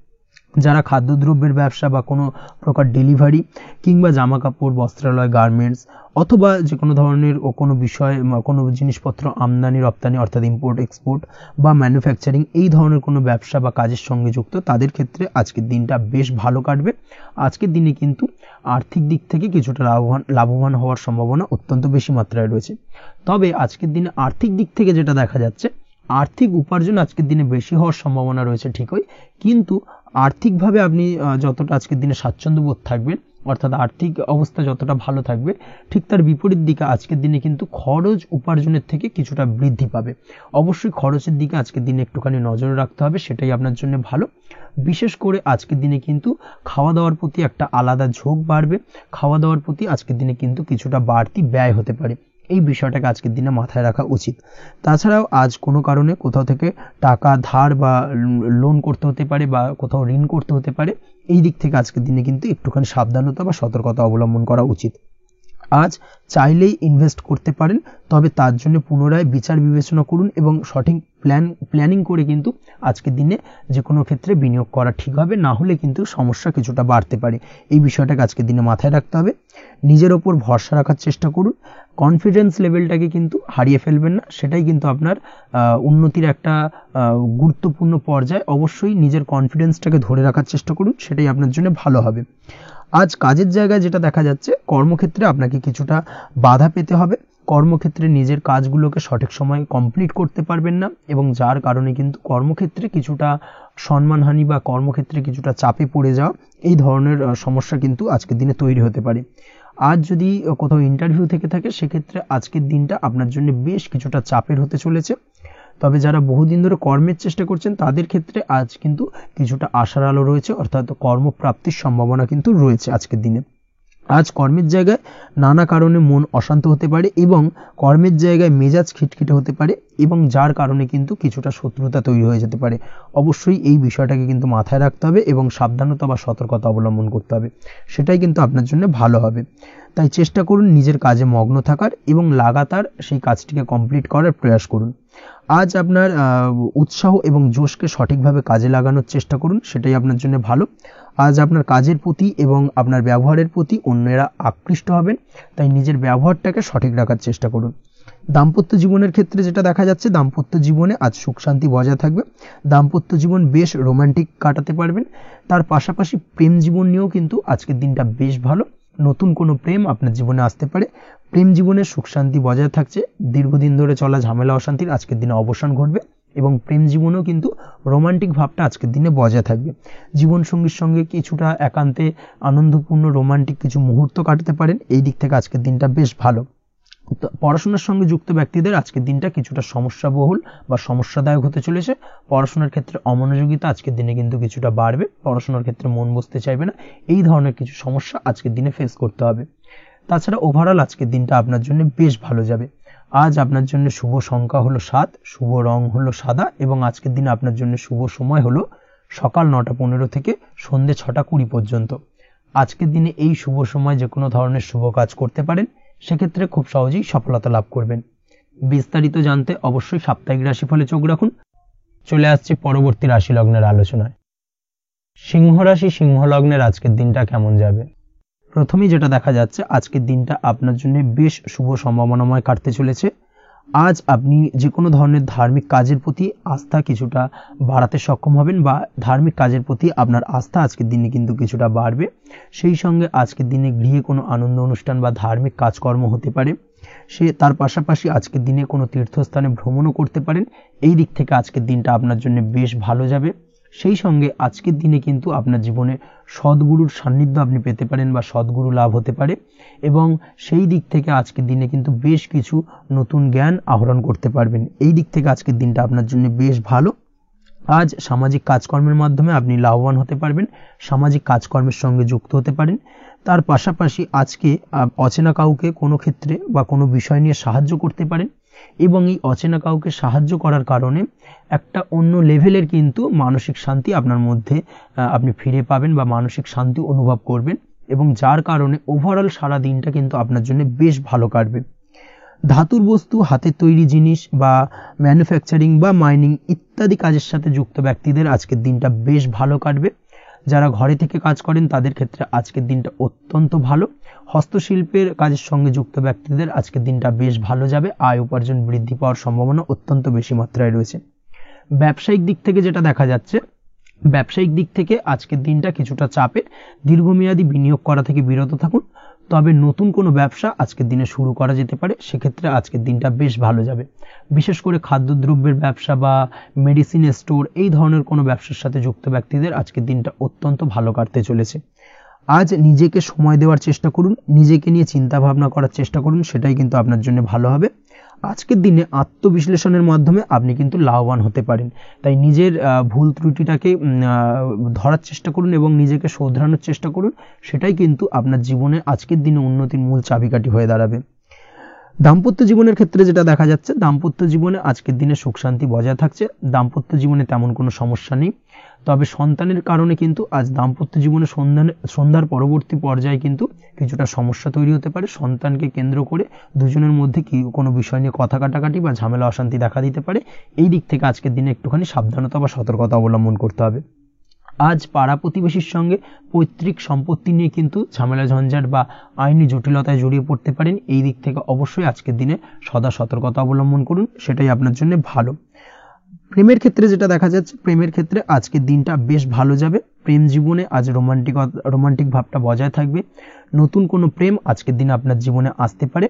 যারা খাদ্যদ্রব্যের ব্যবসা বা কোনো প্রকার ডেলিভারি কিংবা জামা কাপড়, বস্ত্রালয়, গার্মেন্টস অথবা যে কোনো ধরনের কোনো বিষয়, কোনো জিনিসপত্র আমদানি রপ্তানি অর্থাৎ ইম্পোর্ট এক্সপোর্ট বা ম্যানুফ্যাকচারিং, এই ধরনের কোনো ব্যবসা বা কাজের সঙ্গে যুক্ত, তাদের ক্ষেত্রে আজকের দিনটা বেশ ভালো কাটবে। আজকের দিনে কিন্তু আর্থিক দিক থেকে কিছুটা লাভবান হওয়ার সম্ভাবনা অত্যন্ত বেশি মাত্রায় রয়েছে। তবে আজকের দিনে আর্থিক দিক থেকে যেটা দেখা যাচ্ছে, আর্থিক উপার্জন আজকের দিনে বেশি হওয়ার সম্ভাবনা রয়েছে ঠিকই, কিন্তু আর্থিকভাবে আপনি যতটা আজকের দিনে স্বাচ্ছন্দ্য বোধ থাকবেন, অর্থাৎ আর্থিক অবস্থা যতটা ভালো থাকবে, ঠিক তার বিপরীত দিকে আজকের দিনে কিন্তু খরচ উপার্জনের থেকে কিছুটা বৃদ্ধি পাবে। অবশ্যই খরচের দিকে আজকের দিনে একটুখানি নজরে রাখতে হবে, সেটাই আপনার জন্য ভালো। বিশেষ করে আজকের দিনে কিন্তু খাওয়া দাওয়ার প্রতি একটা আলাদা ঝোঁক বাড়বে। খাওয়া দাওয়ার প্রতি আজকের দিনে কিন্তু কিছুটা বাড়তি ব্যয় হতে পারে। এই বিষয়টাকে আজকের দিনে মাথায় রাখা উচিত। তাছাড়াও আজ কোনো কারণে কোথাও থেকে টাকা ধার বা লোন করতে হতে পারে বা কোথাও ঋণ করতে হতে পারে। এই দিক থেকে আজকের দিনে কিন্তু একটুখানি সাবধানতা বা সতর্কতা অবলম্বন করা উচিত। আজ চাইলেই ইনভেস্ট করতে পারেন, তবে তার জন্য পুনরায় বিচার বিবেচনা করুন এবং সঠিক প্ল্যানিং করে কিন্তু আজকের দিনে যে কোনো ক্ষেত্রে বিনিয়োগ করা ঠিক হবে। না হলে কিন্তু সমস্যা কিছুটা বাড়তে পারে। এই বিষয়টাকে আজকের দিনে মাথায় রাখতে হবে। নিজের ওপর ভরসা রাখার চেষ্টা করুন। কনফিডেন্স লেভেলটাকে কিন্তু হারিয়ে ফেলবেন না, সেটাই কিন্তু আপনার উন্নতির একটা গুরুত্বপূর্ণ পর্যায়। অবশ্যই নিজের কনফিডেন্সটাকে ধরে রাখার চেষ্টা করুন, সেটাই আপনার জন্য ভালো হবে। আজ কাজের জায়গায় যেটা দেখা যাচ্ছে, কর্মক্ষেত্রে আপনাকে কিছুটা বাধা পেতে হবে। কর্মক্ষেত্রে নিজের কাজগুলোকে সঠিক সময়ে কমপ্লিট করতে পারবেন না এবং যার কারণে কিন্তু কর্মক্ষেত্রে কিছুটা সম্মানহানি বা কর্মক্ষেত্রে কিছুটা চাপে পড়ে যাওয়া, এই ধরনের সমস্যা কিন্তু আজকের দিনে তৈরি হতে পারে। আজ যদি কোথাও ইন্টারভিউ থেকে থাকে, সেক্ষেত্রে আজকের দিনটা আপনার জন্য বেশ কিছুটা চাপের হতে চলেছে। তবে যারা বহুদিন ধরে কর্মের চেষ্টা করছেন, তাদের ক্ষেত্রে আজ কিন্তু কিছুটা আশার আলো রয়েছে, অর্থাৎ কর্মপ্রাপ্তির সম্ভাবনা কিন্তু রয়েছে আজকের দিনে। আজ কর্মের জায়গায় নানা কারণে মন অশান্ত হতে পারে এবং কর্মের জায়গায় মেজাজ খিটখিটে হতে পারে এবং যার কারণে কিন্তু কিছুটা শত্রুতা তৈরি হয়ে যেতে পারে। অবশ্যই এই বিষয়টাকে কিন্তু মাথায় রাখতে হবে এবং সাবধানতা বা সতর্কতা অবলম্বন করতে হবে, সেটাই কিন্তু আপনার জন্য ভালো হবে। তাই চেষ্টা করুন নিজের কাজে মগ্ন থাকার এবং লাগাতার সেই কাজটিকে কমপ্লিট করার প্রয়াস করুন। আজ আপনার উৎসাহ এবং জোশকে সঠিকভাবে কাজে লাগানোর চেষ্টা করুন, সেটাই আপনার জন্য ভালো। আজ আপনার কাজের প্রতি এবং আপনার ব্যবহারের প্রতি অন্যেরা আকৃষ্ট হবেন, তাই নিজের ব্যবহারটাকে সঠিক রাখার চেষ্টা করুন। দাম্পত্য জীবনের ক্ষেত্রে যেটা দেখা যাচ্ছে, দাম্পত্য জীবনে আজ সুখ শান্তি বজায় থাকবে। দাম্পত্য জীবন বেশ রোমান্টিক কাটাতে পারবেন। তার পাশাপাশি প্রেম জীবন নিয়েও কিন্তু আজকের দিনটা বেশ ভালো। নতুন কোনো প্রেম আপনার জীবনে আসতে পারে। প্রেম জীবনে সুখ শান্তি বজায় থাকছে। দীর্ঘদিন ধরে চলা ঝামেলা অশান্তির আজকের দিনে অবসান ঘটবে এবং প্রেম জীবনেও কিন্তু রোমান্টিক ভাবটা আজকের দিনে বজায় থাকবে। জীবনসঙ্গীর সঙ্গে কিছুটা একান্তে আনন্দপূর্ণ রোমান্টিক কিছু মুহূর্ত কাটাতে পারেন, এই দিক থেকে আজকের দিনটা বেশ ভালো। পড়াশোনার সঙ্গে যুক্ত ব্যক্তিদের আজকের দিনটা কিছুটা সমস্যাবহুল বা সমস্যাদায়ক হতে চলেছে। পড়াশোনার ক্ষেত্রে অমনোযোগিতা আজকের দিনে কিন্তু কিছুটা বাড়বে, পড়াশোনার ক্ষেত্রে মন বসতে চাইবে না, এই ধরনের কিছু সমস্যা আজকের দিনে ফেস করতে হবে। তাছাড়া ওভারঅল আজকের দিনটা আপনার জন্য বেশ ভালো যাবে। আজ আপনার জন্য শুভ সংখ্যা হলো 7, শুভ রং হলো সাদা এবং আজকের দিনে আপনার জন্য শুভ সময় হলো সকাল 9:15 থেকে সন্ধ্যে 6:20 পর্যন্ত। আজকের দিনে এই শুভ সময় যে কোনো ধরনের শুভ কাজ করতে পারেন, সেক্ষেত্রে খুব সহজেই সফলতা লাভ করবেন। বিস্তারিত জানতে অবশ্যই সাপ্তাহিক রাশিফলে চোখ রাখুন। চলে আসছে পরবর্তী রাশি লগ্নের আলোচনায়। সিংহ রাশি, সিংহ লগ্নের আজকের দিনটা কেমন যাবে? প্রথমেই যেটা দেখা যাচ্ছে, আজকের দিনটা আপনার জন্য বেশ শুভ সম্ভাবনাময় কাটতে চলেছে। আজ আপনি যে কোনো ধরনের ধার্মিক কাজের প্রতি আস্থা কিছুটা বাড়াতে সক্ষম হবেন বা ধার্মিক কাজের প্রতি আপনার আস্থা আজকের দিনে কিন্তু কিছুটা বাড়বে। সেই সঙ্গে আজকের দিনে গৃহে কোনো আনন্দ অনুষ্ঠান বা ধার্মিক কাজকর্ম হতে পারে। তার পাশাপাশি আজকের দিনে কোনো তীর্থস্থানে ভ্রমণও করতে পারেন। এই দিক থেকে আজকের দিনটা আপনার জন্য বেশ ভালো যাবে। সেই সঙ্গে আজকের দিনে কিন্তু আপনার জীবনে সদ্গুরুর সান্নিধ্য আপনি পেতে পারেন বা সদ্গুরু লাভ হতে পারে এবং সেই দিক থেকে আজকের দিনে কিন্তু বেশ কিছু নতুন জ্ঞান আহরণ করতে পারবেন। এই দিক থেকে আজকের দিনটা আপনার জন্য বেশ ভালো। আজ সামাজিক কাজকর্মের মাধ্যমে আপনি লাভবান হতে পারবেন, সামাজিক কাজকর্মের সঙ্গে যুক্ত হতে পারেন। তার পাশাপাশি আজকে অচেনা কাউকে কোনো ক্ষেত্রে বা কোনো বিষয় নিয়ে সাহায্য করতে পারেন এবং এই অচেনা কাউকে সাহায্য করার কারণে একটা অন্য লেভেলের কিন্তু মানসিক শান্তি আপনার মধ্যে আপনি ফিরে পাবেন বা মানসিক শান্তি অনুভব করবেন এবং যার কারণে ওভারঅল সারা দিনটা কিন্তু আপনার জন্য বেশ ভালো কাটবে। ধাতুর বস্তু, হাতের তৈরি জিনিস বা ম্যানুফ্যাকচারিং বা মাইনিং ইত্যাদি কাজের সাথে যুক্ত ব্যক্তিদের আজকের দিনটা বেশ ভালো কাটবে। যারা ঘরে থেকে কাজ করেন তাদের ক্ষেত্রে আজকের দিনটা অত্যন্ত ভালো। হস্তশিল্পের কাজের সঙ্গে যুক্ত ব্যক্তিদের আজকের দিনটা বেশ ভালো যাবে। আয় উপার্জন বৃদ্ধি পাওয়ার সম্ভাবনা অত্যন্ত বেশি মাত্রায় রয়েছে। ব্যবসায়িক দিক থেকে যেটা দেখা যাচ্ছে, ব্যবসায়িক দিক থেকে আজকের দিনটা কিছুটা চাপের। দীর্ঘমেয়াদী বিনিয়োগ করা থেকে বিরত থাকুন, তবে নতুন কোনো ব্যবসা আজকের দিনে শুরু করা যেতে পারে, সেক্ষেত্রে আজকের দিনটা বেশ ভালো যাবে। বিশেষ করে খাদ্যদ্রব্যের ব্যবসা বা মেডিসিন স্টোর এই ধরনের কোনো ব্যবসার সাথে যুক্ত ব্যক্তিদের আজকের দিনটা অত্যন্ত ভালো কাটতে চলেছে। আজ নিজেকে সময় দেওয়ার চেষ্টা করুন, নিজেকে নিয়ে চিন্তা ভাবনা করার চেষ্টা করুন, সেটাই কিন্তু আপনার জন্য ভালো হবে। আজকের দিনে আত্মবিশ্লেষণের মাধ্যমে আপনি কিন্তু লাভবান হতে পারেন, তাই নিজের ভুল ত্রুটিটাকে ধরার চেষ্টা করুন এবং নিজেকে শোধরানোর চেষ্টা করুন, সেটাই কিন্তু আপনার জীবনে আজকের দিনে উন্নতির মূল চাবিকাঠি হয়ে দাঁড়াবে। দাম্পত্য জীবনের ক্ষেত্রে যেটা দেখা যাচ্ছে, দাম্পত্য জীবনে আজকের দিনে সুখ শান্তি বজায় থাকছে। দাম্পত্য জীবনে তেমন কোনো সমস্যা নেই, তবে সন্তানের কারণে কিন্তু আজ দাম্পত্য জীবনে সন্ধ্যার পরবর্তী পর্যায়ে কিন্তু কিছুটা সমস্যা তৈরি হতে পারে। সন্তানকে কেন্দ্র করে দুজনের মধ্যে কোনো বিষয় নিয়ে কথা কাটাকাটি বা ঝামেলা অশান্তি দেখা দিতে পারে। এই দিক থেকে আজকের দিনে একটুখানি সাবধানতা বা সতর্কতা অবলম্বন করতে হবে। আজ পাড়া প্রতিবেশীর সঙ্গে পৈতৃক সম্পত্তি নিয়ে কিন্তু ঝামেলা ঝঞ্ঝাট বা আইনি জটিলতায় জড়িয়ে পড়তে পারেন। এই দিক থেকে অবশ্যই আজকের দিনে সদা সতর্কতা অবলম্বন করুন, সেটাই আপনার জন্য ভালো। প্রেমের ক্ষেত্রে যেটা দেখা যাচ্ছে, প্রেমের ক্ষেত্রে আজকের দিনটা বেশ ভালো যাবে। প্রেম জীবনে আজ রোমান্টিক ভাবটা বজায় থাকবে। নতুন কোনো প্রেম আজকের দিনে আপনার জীবনে আসতে পারে।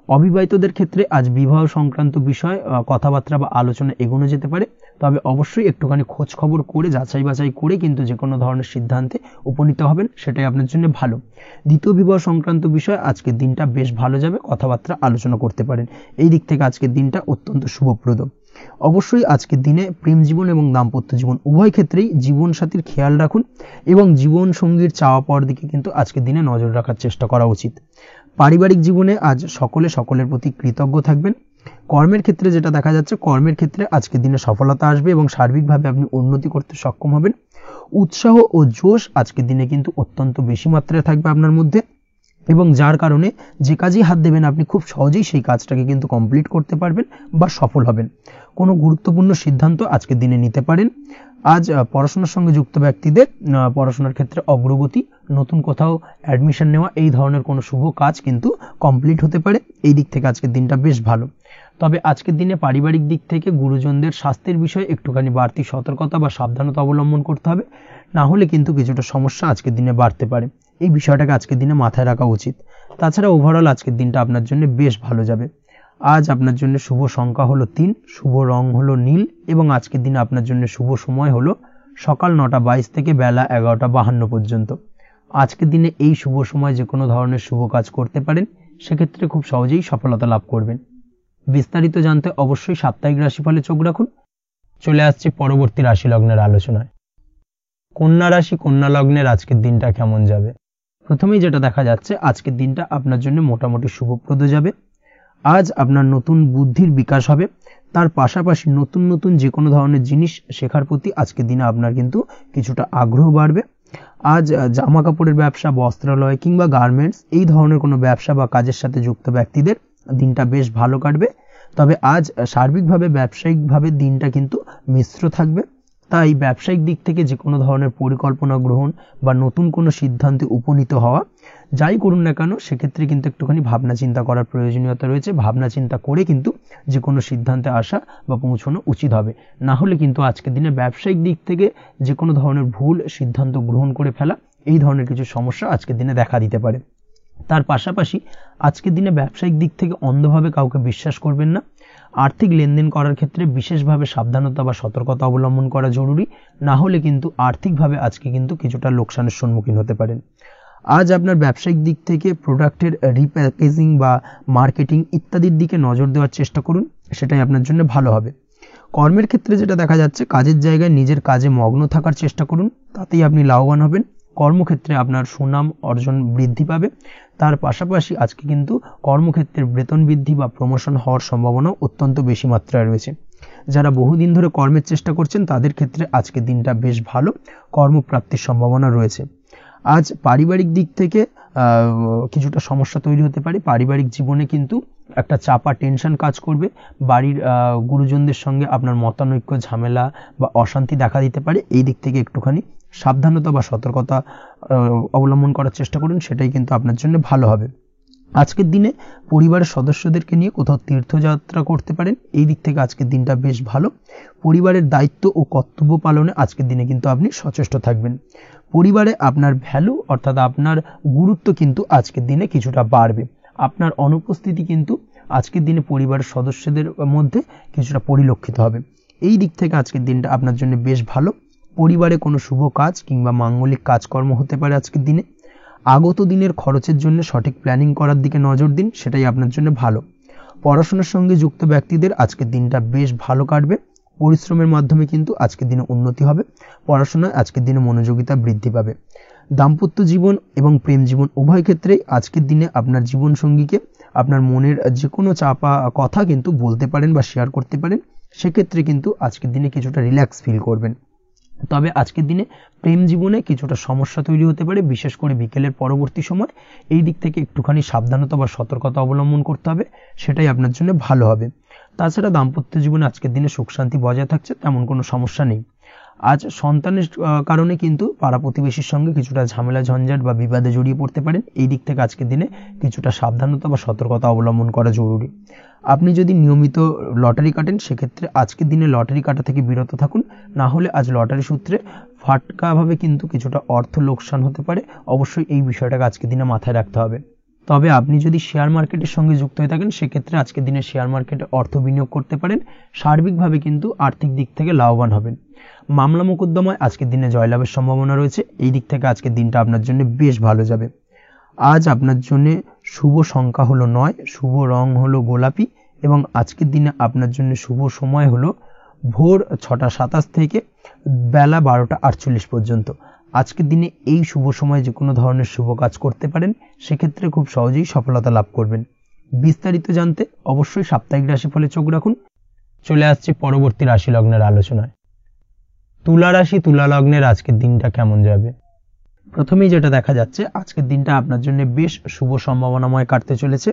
অবিবাহিতদের ক্ষেত্রে আজ বিবাহ সংক্রান্ত বিষয় কথাবার্তা বা আলোচনা এগোনো যেতে পারে, তবে অবশ্যই একটুখানি খোঁজ খবর করে যাচাই বাছাই করে কিন্তু যে কোনো ধরনের সিদ্ধান্তে উপনীত হবেন, সেটাই আপনার জন্য ভালো। দ্বিতীয় বিবাহ সংক্রান্ত বিষয় আজকের দিনটা বেশ ভালো যাবে, কথাবার্তা আলোচনা করতে পারেন। এই দিক থেকে আজকের দিনটা অত্যন্ত শুভপ্রদ। অবশ্যই আজকের দিনে প্রেম জীবন এবং দাম্পত্য জীবন উভয় ক্ষেত্রেই জীবনসাথীর খেয়াল রাখুন এবং জীবন সঙ্গীর চাওয়া পাওয়ার দিকে কিন্তু আজকের দিনে নজর রাখার চেষ্টা করা উচিত। পারিবারিক জীবনে আজ সকলের প্রতি কৃতজ্ঞ থাকবেন। কর্মের ক্ষেত্রে যেটা দেখা যাচ্ছে, কর্মের ক্ষেত্রে আজকের দিনে সফলতা আসবে এবং সার্বিকভাবে আপনি উন্নতি করতে সক্ষম হবেন। উৎসাহ ও জোশ আজকের দিনে কিন্তু অত্যন্ত বেশি মাত্রায় থাকবে আপনার মধ্যে এবং যার কারণে যে কাজেই হাত দেবেন আপনি খুব সহজেই সেই কাজটাকে কিন্তু কমপ্লিট করতে পারবেন বা সফল হবেন। কোনো গুরুত্বপূর্ণ সিদ্ধান্ত আজকের দিনে নিতে পারেন। আজ পড়াশোনার সঙ্গে যুক্ত ব্যক্তিদের পড়াশোনার ক্ষেত্রে অগ্রগতি, নতুন কোথাও অ্যাডমিশন নেওয়া এই ধরনের কোনো শুভ কাজ কিন্তু কমপ্লিট হতে পারে। এই দিক থেকে আজকের দিনটা বেশ ভালো। তবে আজকের দিনে পারিবারিক দিক থেকে গুরুজনদের স্বাস্থ্যের বিষয়ে একটুখানি বাড়তি সতর্কতা বা সাবধানতা অবলম্বন করতে হবে, না হলে কিন্তু কিছুটা সমস্যা আজকের দিনে বাড়তে পারে। এই বিষয়টাকে আজকের দিনে মাথায় রাখা উচিত। তাছাড়া ওভারঅল আজকের দিনটা আপনার জন্য বেশ ভালো যাবে। আজ আপনার জন্য শুভ সংখ্যা হলো 3, শুভ রং হলো নীল এবং আজকের দিনে আপনার জন্য শুভ সময় হলো সকাল 9:22 থেকে বেলা 11:52 পর্যন্ত। আজকের দিনে এই শুভ সময় যে কোনো ধরনের শুভ কাজ করতে পারেন, সেক্ষেত্রে খুব সহজেই সফলতা লাভ করবেন। বিস্তারিত জানতে অবশ্যই সাপ্তাহিক রাশিফলে চোখ রাখুন। চলে আসছে পরবর্তী রাশি লগ্নের আলোচনায়। কন্যা রাশি, কন্যা লগ্নের আজকের দিনটা কেমন যাবে? প্রথমেই যেটা দেখা যাচ্ছে, আজকের দিনটা আপনার জন্য মোটামুটি শুভপ্রদ যাবে। আজ আপনার নতুন বুদ্ধির বিকাশ হবে, তার পাশাপাশি নতুন নতুন যে কোনো ধরনের জিনিস শেখার প্রতি আজকের দিনে আপনার কিন্তু কিছুটা আগ্রহ বাড়বে। আজ জামা কাপড়ের ব্যবসা, বস্ত্রালয় কিংবা গার্মেন্টস এই ধরনের কোনো ব্যবসা বা কাজের সাথে যুক্ত ব্যক্তিদের দিনটা বেশ ভালো কাটবে। তবে আজ সার্বিকভাবে ব্যবসায়িকভাবে দিনটা কিন্তু মিশ্র থাকবে, তাই ব্যবসায়িক দিক থেকে যে কোনো ধরনের পরিকল্পনা গ্রহণ বা নতুন কোনো সিদ্ধান্তে উপনীত হওয়া যাই করুন না কেন, সেক্ষেত্রে কিন্তু একটুখানি ভাবনা চিন্তা করার প্রয়োজনীয়তা রয়েছে। ভাবনা চিন্তা করে কিন্তু যে কোনো সিদ্ধান্তে আসা বা পৌঁছানো উচিত হবে, না হলে কিন্তু আজকের দিনে ব্যবসায়িক দিক থেকে যে কোনো ধরনের ভুল সিদ্ধান্ত গ্রহণ করে ফেলা, এই ধরনের কিছু সমস্যা আজকের দিনে দেখা দিতে পারে। তার পাশাপাশি আজকের দিনে ব্যবসায়িক দিক থেকে অন্ধভাবে কাউকে বিশ্বাস করবেন না। আর্থিক লেনদেন করার ক্ষেত্রে বিশেষভাবে সাবধানতা বা সতর্কতা অবলম্বন করা জরুরি, না হলে কিন্তু আর্থিকভাবে আজকে কিন্তু কিছুটা লোকসানের সম্মুখীন হতে পারেন। আজ আপনার ব্যবসায়িক দিক থেকে প্রোডাক্টের রিপ্যাকেজিং বা মার্কেটিং ইত্যাদির দিকে নজর দেওয়ার চেষ্টা করুন, সেটাই আপনার জন্য ভালো হবে। কর্মের ক্ষেত্রে যেটা দেখা যাচ্ছে, কাজের জায়গায় নিজের কাজে মগ্ন থাকার চেষ্টা করুন, তাতেই আপনি লাভবান হবেন। কর্মক্ষেত্রে আপনার সুনাম অর্জন বৃদ্ধি পাবে। তার পাশাপাশি আজকে কিন্তু কর্মক্ষেত্রের বেতন বৃদ্ধি বা প্রমোশন হওয়ার সম্ভাবনা অত্যন্ত বেশি মাত্রায় রয়েছে। যারা বহুদিন ধরে কর্মের চেষ্টা করছেন তাদের ক্ষেত্রে আজকের দিনটা বেশ ভালো, কর্মপ্রাপ্তির সম্ভাবনা রয়েছে। আজ পারিবারিক দিক থেকে কিছুটা সমস্যা তৈরি হতে পারে। পারিবারিক জীবনে কিন্তু একটা চাপা টেনশন কাজ করবে। বাড়ির গুরুজনদের সঙ্গে আপনার মতানৈক্য, ঝামেলা বা অশান্তি দেখা দিতে পারে। এই দিক থেকে একটুখানি সাবধানতা বা সতর্কতা অবলম্বন করার চেষ্টা করুন, সেটাই কিন্তু আপনার জন্য ভালো হবে। আজকের দিনে পরিবারের সদস্যদেরকে নিয়ে কোথাও তীর্থযাত্রা করতে পারেন, এই দিক থেকে আজকের দিনটা বেশ ভালো। পরিবারের দায়িত্ব ও কর্তব্য পালনে আজকের দিনে কিন্তু আপনি সচেষ্ট থাকবেন। পরিবারে আপনার ভ্যালু অর্থাৎ আপনার গুরুত্ব কিন্তু আজকের দিনে কিছুটা বাড়বে। আপনার অনুপস্থিতি কিন্তু আজকের দিনে পরিবারের সদস্যদের মধ্যে কিছুটা পরিলক্ষিত হবে। এই দিক থেকে আজকের দিনটা আপনার জন্য বেশ ভালো। পরিবারে কোনো শুভ কাজ কিংবা মাঙ্গলিক কাজকর্ম হতে পারে আজকের দিনে। আগত দিনের খরচের জন্য সঠিক প্ল্যানিং করার দিকে নজর দিন, সেটাই আপনার জন্য ভালো। পড়াশোনার সঙ্গে যুক্ত ব্যক্তিদের আজকের দিনটা বেশ ভালো কাটবে। পরিশ্রমের মাধ্যমে কিন্তু আজকের দিনে উন্নতি হবে। পড়াশোনায় আজকের দিনে মনোযোগিতা বৃদ্ধি পাবে। দাম্পত্য জীবন এবং প্রেম জীবন উভয় ক্ষেত্রেই আজকের দিনে আপনার জীবনসঙ্গীকে আপনার মনের যে কোনো চাপা কথা কিন্তু বলতে পারেন বা শেয়ার করতে পারেন। সেক্ষেত্রে কিন্তু আজকের দিনে কিছুটা রিল্যাক্স ফিল করবেন। তবে আজকের দিনে প্রেম জীবনে কিছুটা সমস্যা তৈরি হতে পারে, বিশেষ করে বিকেলের পরবর্তী সময়। এই দিক থেকে একটুখানি সাবধানতা বা সতর্কতা অবলম্বন করতে হবে, সেটাই আপনার জন্য ভালো হবে। তাছাড়া দাম্পত্য জীবনে আজকের দিনে সুখ শান্তি বজায় থাকছে, তেমন কোনো সমস্যা নেই। আজ সন্তানের কারণে কিন্তু পাড়া প্রতিবেশীর সঙ্গে কিছুটা ঝামেলা ঝঞ্ঝাট বা বিবাদে জড়িয়ে পড়তে পারেন। এই দিক থেকে আজকের দিনে কিছুটা সাবধানতা বা সতর্কতা অবলম্বন করা জরুরি। আপনি যদি নিয়মিত লটারি কাটেন, সেক্ষেত্রে আজকের দিনে লটারি কাটা থেকে বিরত থাকুন, না হলে আজ লটারি সূত্রে ফাটকাভাবে কিন্তু কিছুটা অর্থ লোকসান হতে পারে। অবশ্যই এই বিষয়টাকে আজকের দিনে মাথায় রাখতে হবে। তবে আপনি যদি শেয়ার মার্কেটের সঙ্গে যুক্ত হয়ে থাকেন, সেক্ষেত্রে আজকের দিনে শেয়ার মার্কেটে অর্থ বিনিয়োগ করতে পারেন। সার্বিকভাবে কিন্তু আর্থিক দিক থেকে লাভবান হবেন। মামলা মোকদ্দমায় আজকের দিনে জয়লাভের সম্ভাবনা রয়েছে। এই দিক থেকে আজকের দিনটা আপনার জন্য বেশ ভালো যাবে। আজ আপনার জন্য শুভ সংখ্যা হলো 9, শুভ রং হলো গোলাপি এবং আজকের দিনে আপনার জন্য শুভ সময় হলো ভোর 6:27 থেকে বেলা 12:48 পর্যন্ত। আজকের দিনে এই শুভ সময় যে কোনো ধরনের শুভ কাজ করতে পারেন, সেক্ষেত্রে খুব সহজেই সফলতা লাভ করবেন। বিস্তারিত জানতে অবশ্যই সাপ্তাহিক রাশিফলে চোখ রাখুন। চলে আসছে পরবর্তী রাশি লগ্নের আলোচনায়। তুলা রাশি, তুলা লগ্নের আজকের দিনটা কেমন যাবে? প্রথমেই যেটা দেখা যাচ্ছে, আজকের দিনটা আপনার জন্য বেশ শুভ সম্ভাবনাময় কাটতে চলেছে।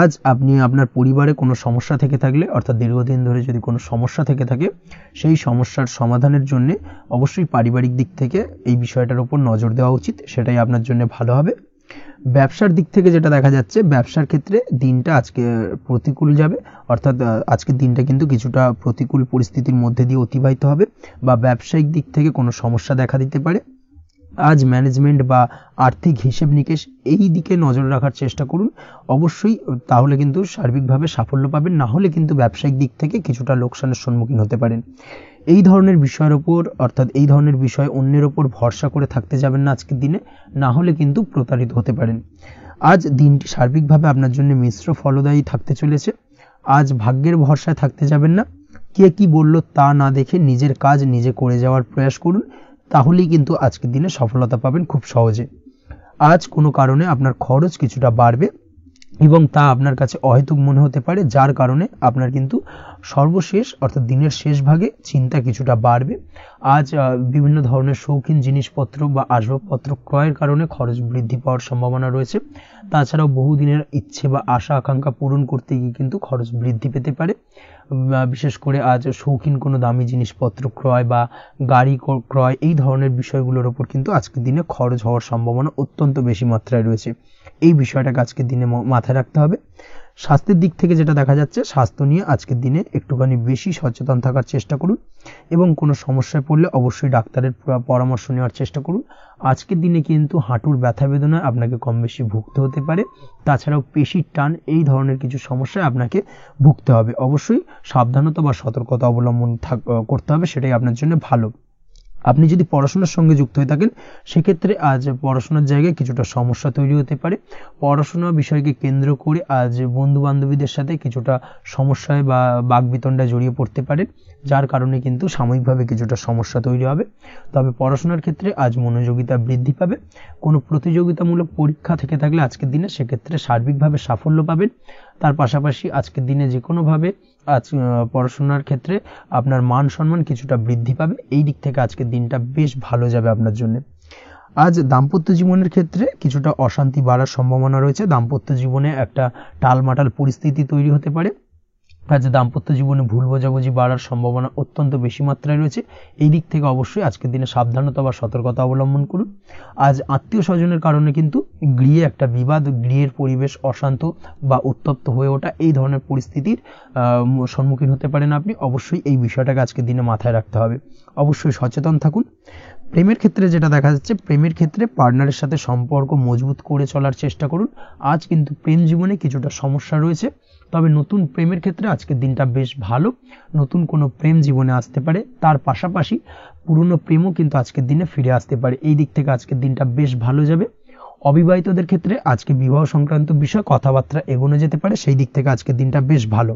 আজ আপনি আপনার পরিবারে কোনো সমস্যা থেকে থাকলে, অর্থাৎ দীর্ঘদিন ধরে যদি কোনো সমস্যা থেকে থাকে, সেই সমস্যার সমাধানের জন্য অবশ্যই পারিবারিক দিক থেকে এই বিষয়টার উপর নজর দেওয়া উচিত, সেটাই আপনার জন্য ভালো হবে। ব্যবসার দিক থেকে যেটা দেখা যাচ্ছে, ব্যবসার ক্ষেত্রে দিনটা আজকে প্রতিকূল যাবে, অর্থাৎ আজকের দিনটা কিন্তু কিছুটা প্রতিকূল পরিস্থিতির মধ্যে দিয়ে অতিবাহিত হবে বা ব্যবসায়িক দিক থেকে কোনো সমস্যা দেখা দিতে পারে। আজ ম্যানেজমেন্ট বা আর্থিক হিসেব নিকেশ এই দিকে নজর রাখার চেষ্টা করুন অবশ্যই, তাহলে কিন্তু সার্বিকভাবে সাফল্য পাবেন। না হলে কিন্তু ব্যবসায়িক দিক থেকে কিছুটা লোকসানের সম্মুখীন হতে পারেন। এই ধরনের বিষয়ের ওপর, অর্থাৎ এই ধরনের বিষয় অন্যের ওপর ভরসা করে থাকতে যাবেন না আজকের দিনে, না হলে কিন্তু প্রতারিত হতে পারেন। আজ দিনটি সার্বিকভাবে আপনার জন্য মিশ্র ফলদায়ী থাকতে চলেছে। আজ ভাগ্যের ভরসায় থাকতে যাবেন না। কে কি বলল তা না দেখে নিজের কাজ নিজে করে যাওয়ার প্রয়াস করুন, তাহলেই কিন্তু আজকের দিনে সফলতা পাবেন খুব সহজে। আজ কোনো কারণে আপনার খরচ কিছুটা বাড়বে এবং তা আপনার কাছে অহেতুক মনে হতে পারে, যার কারণে আপনার কিন্তু সর্বশেষ অর্থাৎ দিনের শেষ ভাগে চিন্তা কিছুটা বাড়বে। আজ বিভিন্ন ধরনের শৌখিন জিনিসপত্র বা আসবাবপত্র ক্রয়ের কারণে খরচ বৃদ্ধি পাওয়ার সম্ভাবনা রয়েছে। তাছাড়াও বহুদিনের ইচ্ছে বা আশা আকাঙ্ক্ষা পূরণ করতে গিয়ে কিন্তু খরচ বৃদ্ধি পেতে পারে। বিশেষ করে আজ শৌখিন কোনো দামি জিনিসপত্র ক্রয় বা গাড়ি ক্রয় এই ধরনের বিষয়গুলোর ওপর কিন্তু আজকের দিনে খরচ হওয়ার সম্ভাবনা অত্যন্ত বেশি মাত্রায় রয়েছে। এই বিষয়টাকে আজকের দিনে মাথায় রাখতে হবে। স্বাস্থ্যের দিক থেকে যেটা দেখা যাচ্ছে, স্বাস্থ্য নিয়ে আজকের দিনে একটুখানি বেশি সচেতন থাকার চেষ্টা করুন এবং কোনো সমস্যায় পড়লে অবশ্যই ডাক্তারের পরামর্শ নেওয়ার চেষ্টা করুন। আজকের দিনে কিন্তু হাঁটুর ব্যথা বেদনায় আপনাকে কম বেশি ভুগতে হতে পারে। তাছাড়াও পেশির টান এই ধরনের কিছু সমস্যায় আপনাকে ভুগতে হবে। অবশ্যই সাবধানতা বা সতর্কতা অবলম্বন করতে হবে, সেটাই আপনার জন্য ভালো। আপনি যদি পড়াশোনার সঙ্গে যুক্ত হয়ে থাকেন সেক্ষেত্রে আজ পড়াশোনার জায়গায় কিছুটা সমস্যা তৈরি হতে পারে। পড়াশোনা বিষয়কে কেন্দ্র করে আজ বন্ধু বান্ধবীদের সাথে কিছুটা সমস্যায় বা বাকবিতণ্ডায় জড়িয়ে পড়তে পারেন, যার কারণে কিন্তু সাময়িকভাবে কিছুটা সমস্যা তৈরি হবে। তবে পড়াশোনার ক্ষেত্রে আজ মনোযোগিতা বৃদ্ধি পাবে। কোনো প্রতিযোগিতামূলক পরীক্ষা থেকে থাকলে আজকের দিনে সেক্ষেত্রে সার্বিকভাবে সাফল্য পাবেন। তার পাশাপাশি আজকের দিনে যে কোনোভাবে আজ পড়াশোনার ক্ষেত্রে আপনার মান সম্মান কিছুটা বৃদ্ধি পাবে। এই দিক থেকে আজকের দিনটা বেশ ভালো যাবে আপনার জন্য। আজ দাম্পত্য জীবনের ক্ষেত্রে কিছুটা অশান্তি বাড়ার সম্ভাবনা রয়েছে। দাম্পত্য জীবনে একটা টালমাটাল পরিস্থিতি তৈরি হতে পারে। আজ দাম্পত্য জীবনে ভুল বোঝাবুঝি বাড়ার সম্ভাবনা অত্যন্ত বেশি মাত্রায় রয়েছে। এই দিক থেকে অবশ্যই আজকের দিনে সাবধানতা বা সতর্কতা অবলম্বন করুন। আজ আত্মীয় স্বজনের কারণে কিন্তু গৃহে একটা বিবাদ, গৃহের পরিবেশ অশান্ত বা উত্তপ্ত হয়ে ওঠা এই ধরনের পরিস্থিতির সম্মুখীন হতে পারেন আপনি। অবশ্যই এই বিষয়টাকে আজকের দিনে মাথায় রাখতে হবে। অবশ্যই সচেতন থাকুন। প্রেমের ক্ষেত্রে যেটা দেখা যাচ্ছে, প্রেমের ক্ষেত্রে পার্টনারের সাথে সম্পর্ক মজবুত করে চলার চেষ্টা করুন। আজ কিন্তু প্রেম জীবনে কিছুটা সমস্যা রয়েছে, তবে নতুন প্রেমের ক্ষেত্রে আজকের দিনটা বেশ ভালো। নতুন কোনো প্রেম জীবনে আসতে পারে, তার পাশাপাশি পুরনো প্রেমও কিন্তু আজকের দিনে ফিরে আসতে পারে। এই দিক থেকে আজকের দিনটা বেশ ভালো যাবে। অবিবাহিতদের ক্ষেত্রে আজকে বিবাহ সংক্রান্ত বিষয় কথাবার্তা এগোনো যেতে পারে, সেই দিক থেকে আজকের দিনটা বেশ ভালো।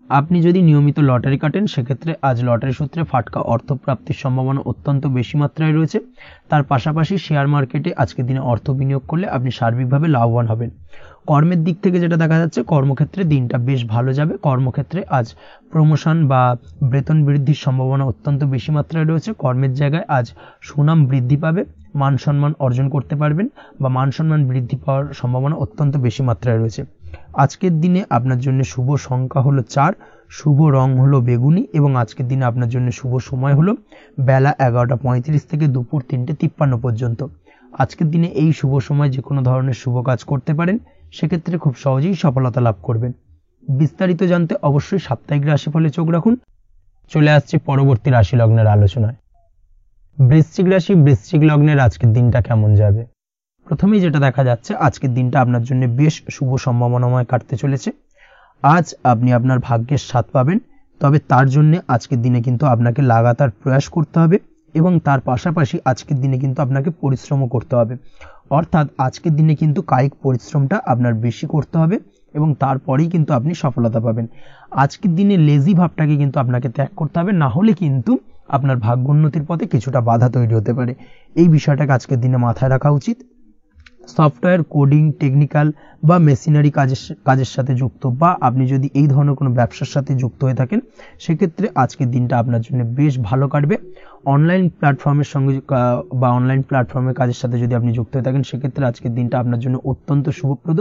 আপনি যদি নিয়মিত লটারি কাটেন সেক্ষেত্রে আজ লটারি সূত্রে ফাটকা অর্থপ্রাপ্তির সম্ভাবনা অত্যন্ত বেশি মাত্রায় রয়েছে। তার পাশাপাশি শেয়ার মার্কেটে আজকের দিনে অর্থ বিনিয়োগ করলে আপনি সার্বিকভাবে লাভবান হবেন। কর্মের দিক থেকে যেটা দেখা যাচ্ছে, কর্মক্ষেত্রে দিনটা বেশ ভালো যাবে। কর্মক্ষেত্রে আজ প্রমোশন বা বেতন বৃদ্ধির সম্ভাবনা অত্যন্ত বেশি মাত্রায় রয়েছে। কর্মের জায়গায় আজ সুনাম বৃদ্ধি পাবে, মান সম্মান অর্জন করতে পারবেন বা মান সম্মান বৃদ্ধি পাওয়ার সম্ভাবনা অত্যন্ত বেশি মাত্রায় রয়েছে। আজকের দিনে আপনার জন্য শুভ সংখ্যা হলো 4, শুভ রং হলো বেগুনি এবং আজকের দিনে আপনার জন্য শুভ সময় হলো বেলা 11:35 থেকে দুপুর 3:53 পর্যন্ত। আজকের দিনে এই শুভ সময় যে কোনো ধরনের শুভ কাজ করতে পারেন, সেক্ষেত্রে খুব সহজেই সফলতা লাভ করবেন। বিস্তারিত জানতে অবশ্যই সাপ্তাহিক রাশিফলে চোখ রাখুন। চলে আসছে পরবর্তী রাশি লগ্নের আলোচনায়। বৃশ্চিক রাশি, বৃশ্চিক লগ্নের আজকের দিনটা কেমন যাবে? প্রথমেই যেটা দেখা যাচ্ছে, আজকের দিনটা আপনার জন্য বেশ শুভ সম্ভাবনাময় কাটতে চলেছে। আজ আপনি আপনার ভাগ্যের স্বাদ পাবেন, তবে তার জন্য আজকের দিনে কিন্তু আপনাকে লাগাতার প্রয়াস করতে হবে এবং তার পাশাপাশি আজকের দিনে কিন্তু আপনাকে পরিশ্রমও করতে হবে। অর্থাৎ আজকের দিনে কিন্তু কায়িক পরিশ্রমটা আপনার বেশি করতে হবে এবং তারপরেই কিন্তু আপনি সফলতা পাবেন। আজকের দিনে লেজি ভাবটাকে কিন্তু আপনাকে ত্যাগ করতে হবে, না হলে কিন্তু আপনার ভাগ্যোন্নতির পথে কিছুটা বাধা তৈরি হতে পারে। এই বিষয়টাকে আজকের দিনে মাথায় রাখা উচিত। সফটওয়্যার, কোডিং, টেকনিক্যাল বা মেশিনারি কাজের সাথে যুক্ত বা আপনি যদি এই ধরনের কোনো ব্যবসার সাথে যুক্ত হয়ে থাকেন, সেক্ষেত্রে আজকের দিনটা আপনার জন্য বেশ ভালো কাটবে। অনলাইন প্ল্যাটফর্মের সঙ্গে বা অনলাইন প্ল্যাটফর্মের কাজের সাথে যদি আপনি যুক্ত হয়ে থাকেন, সেক্ষেত্রে আজকের দিনটা আপনার জন্য অত্যন্ত শুভপ্রদ।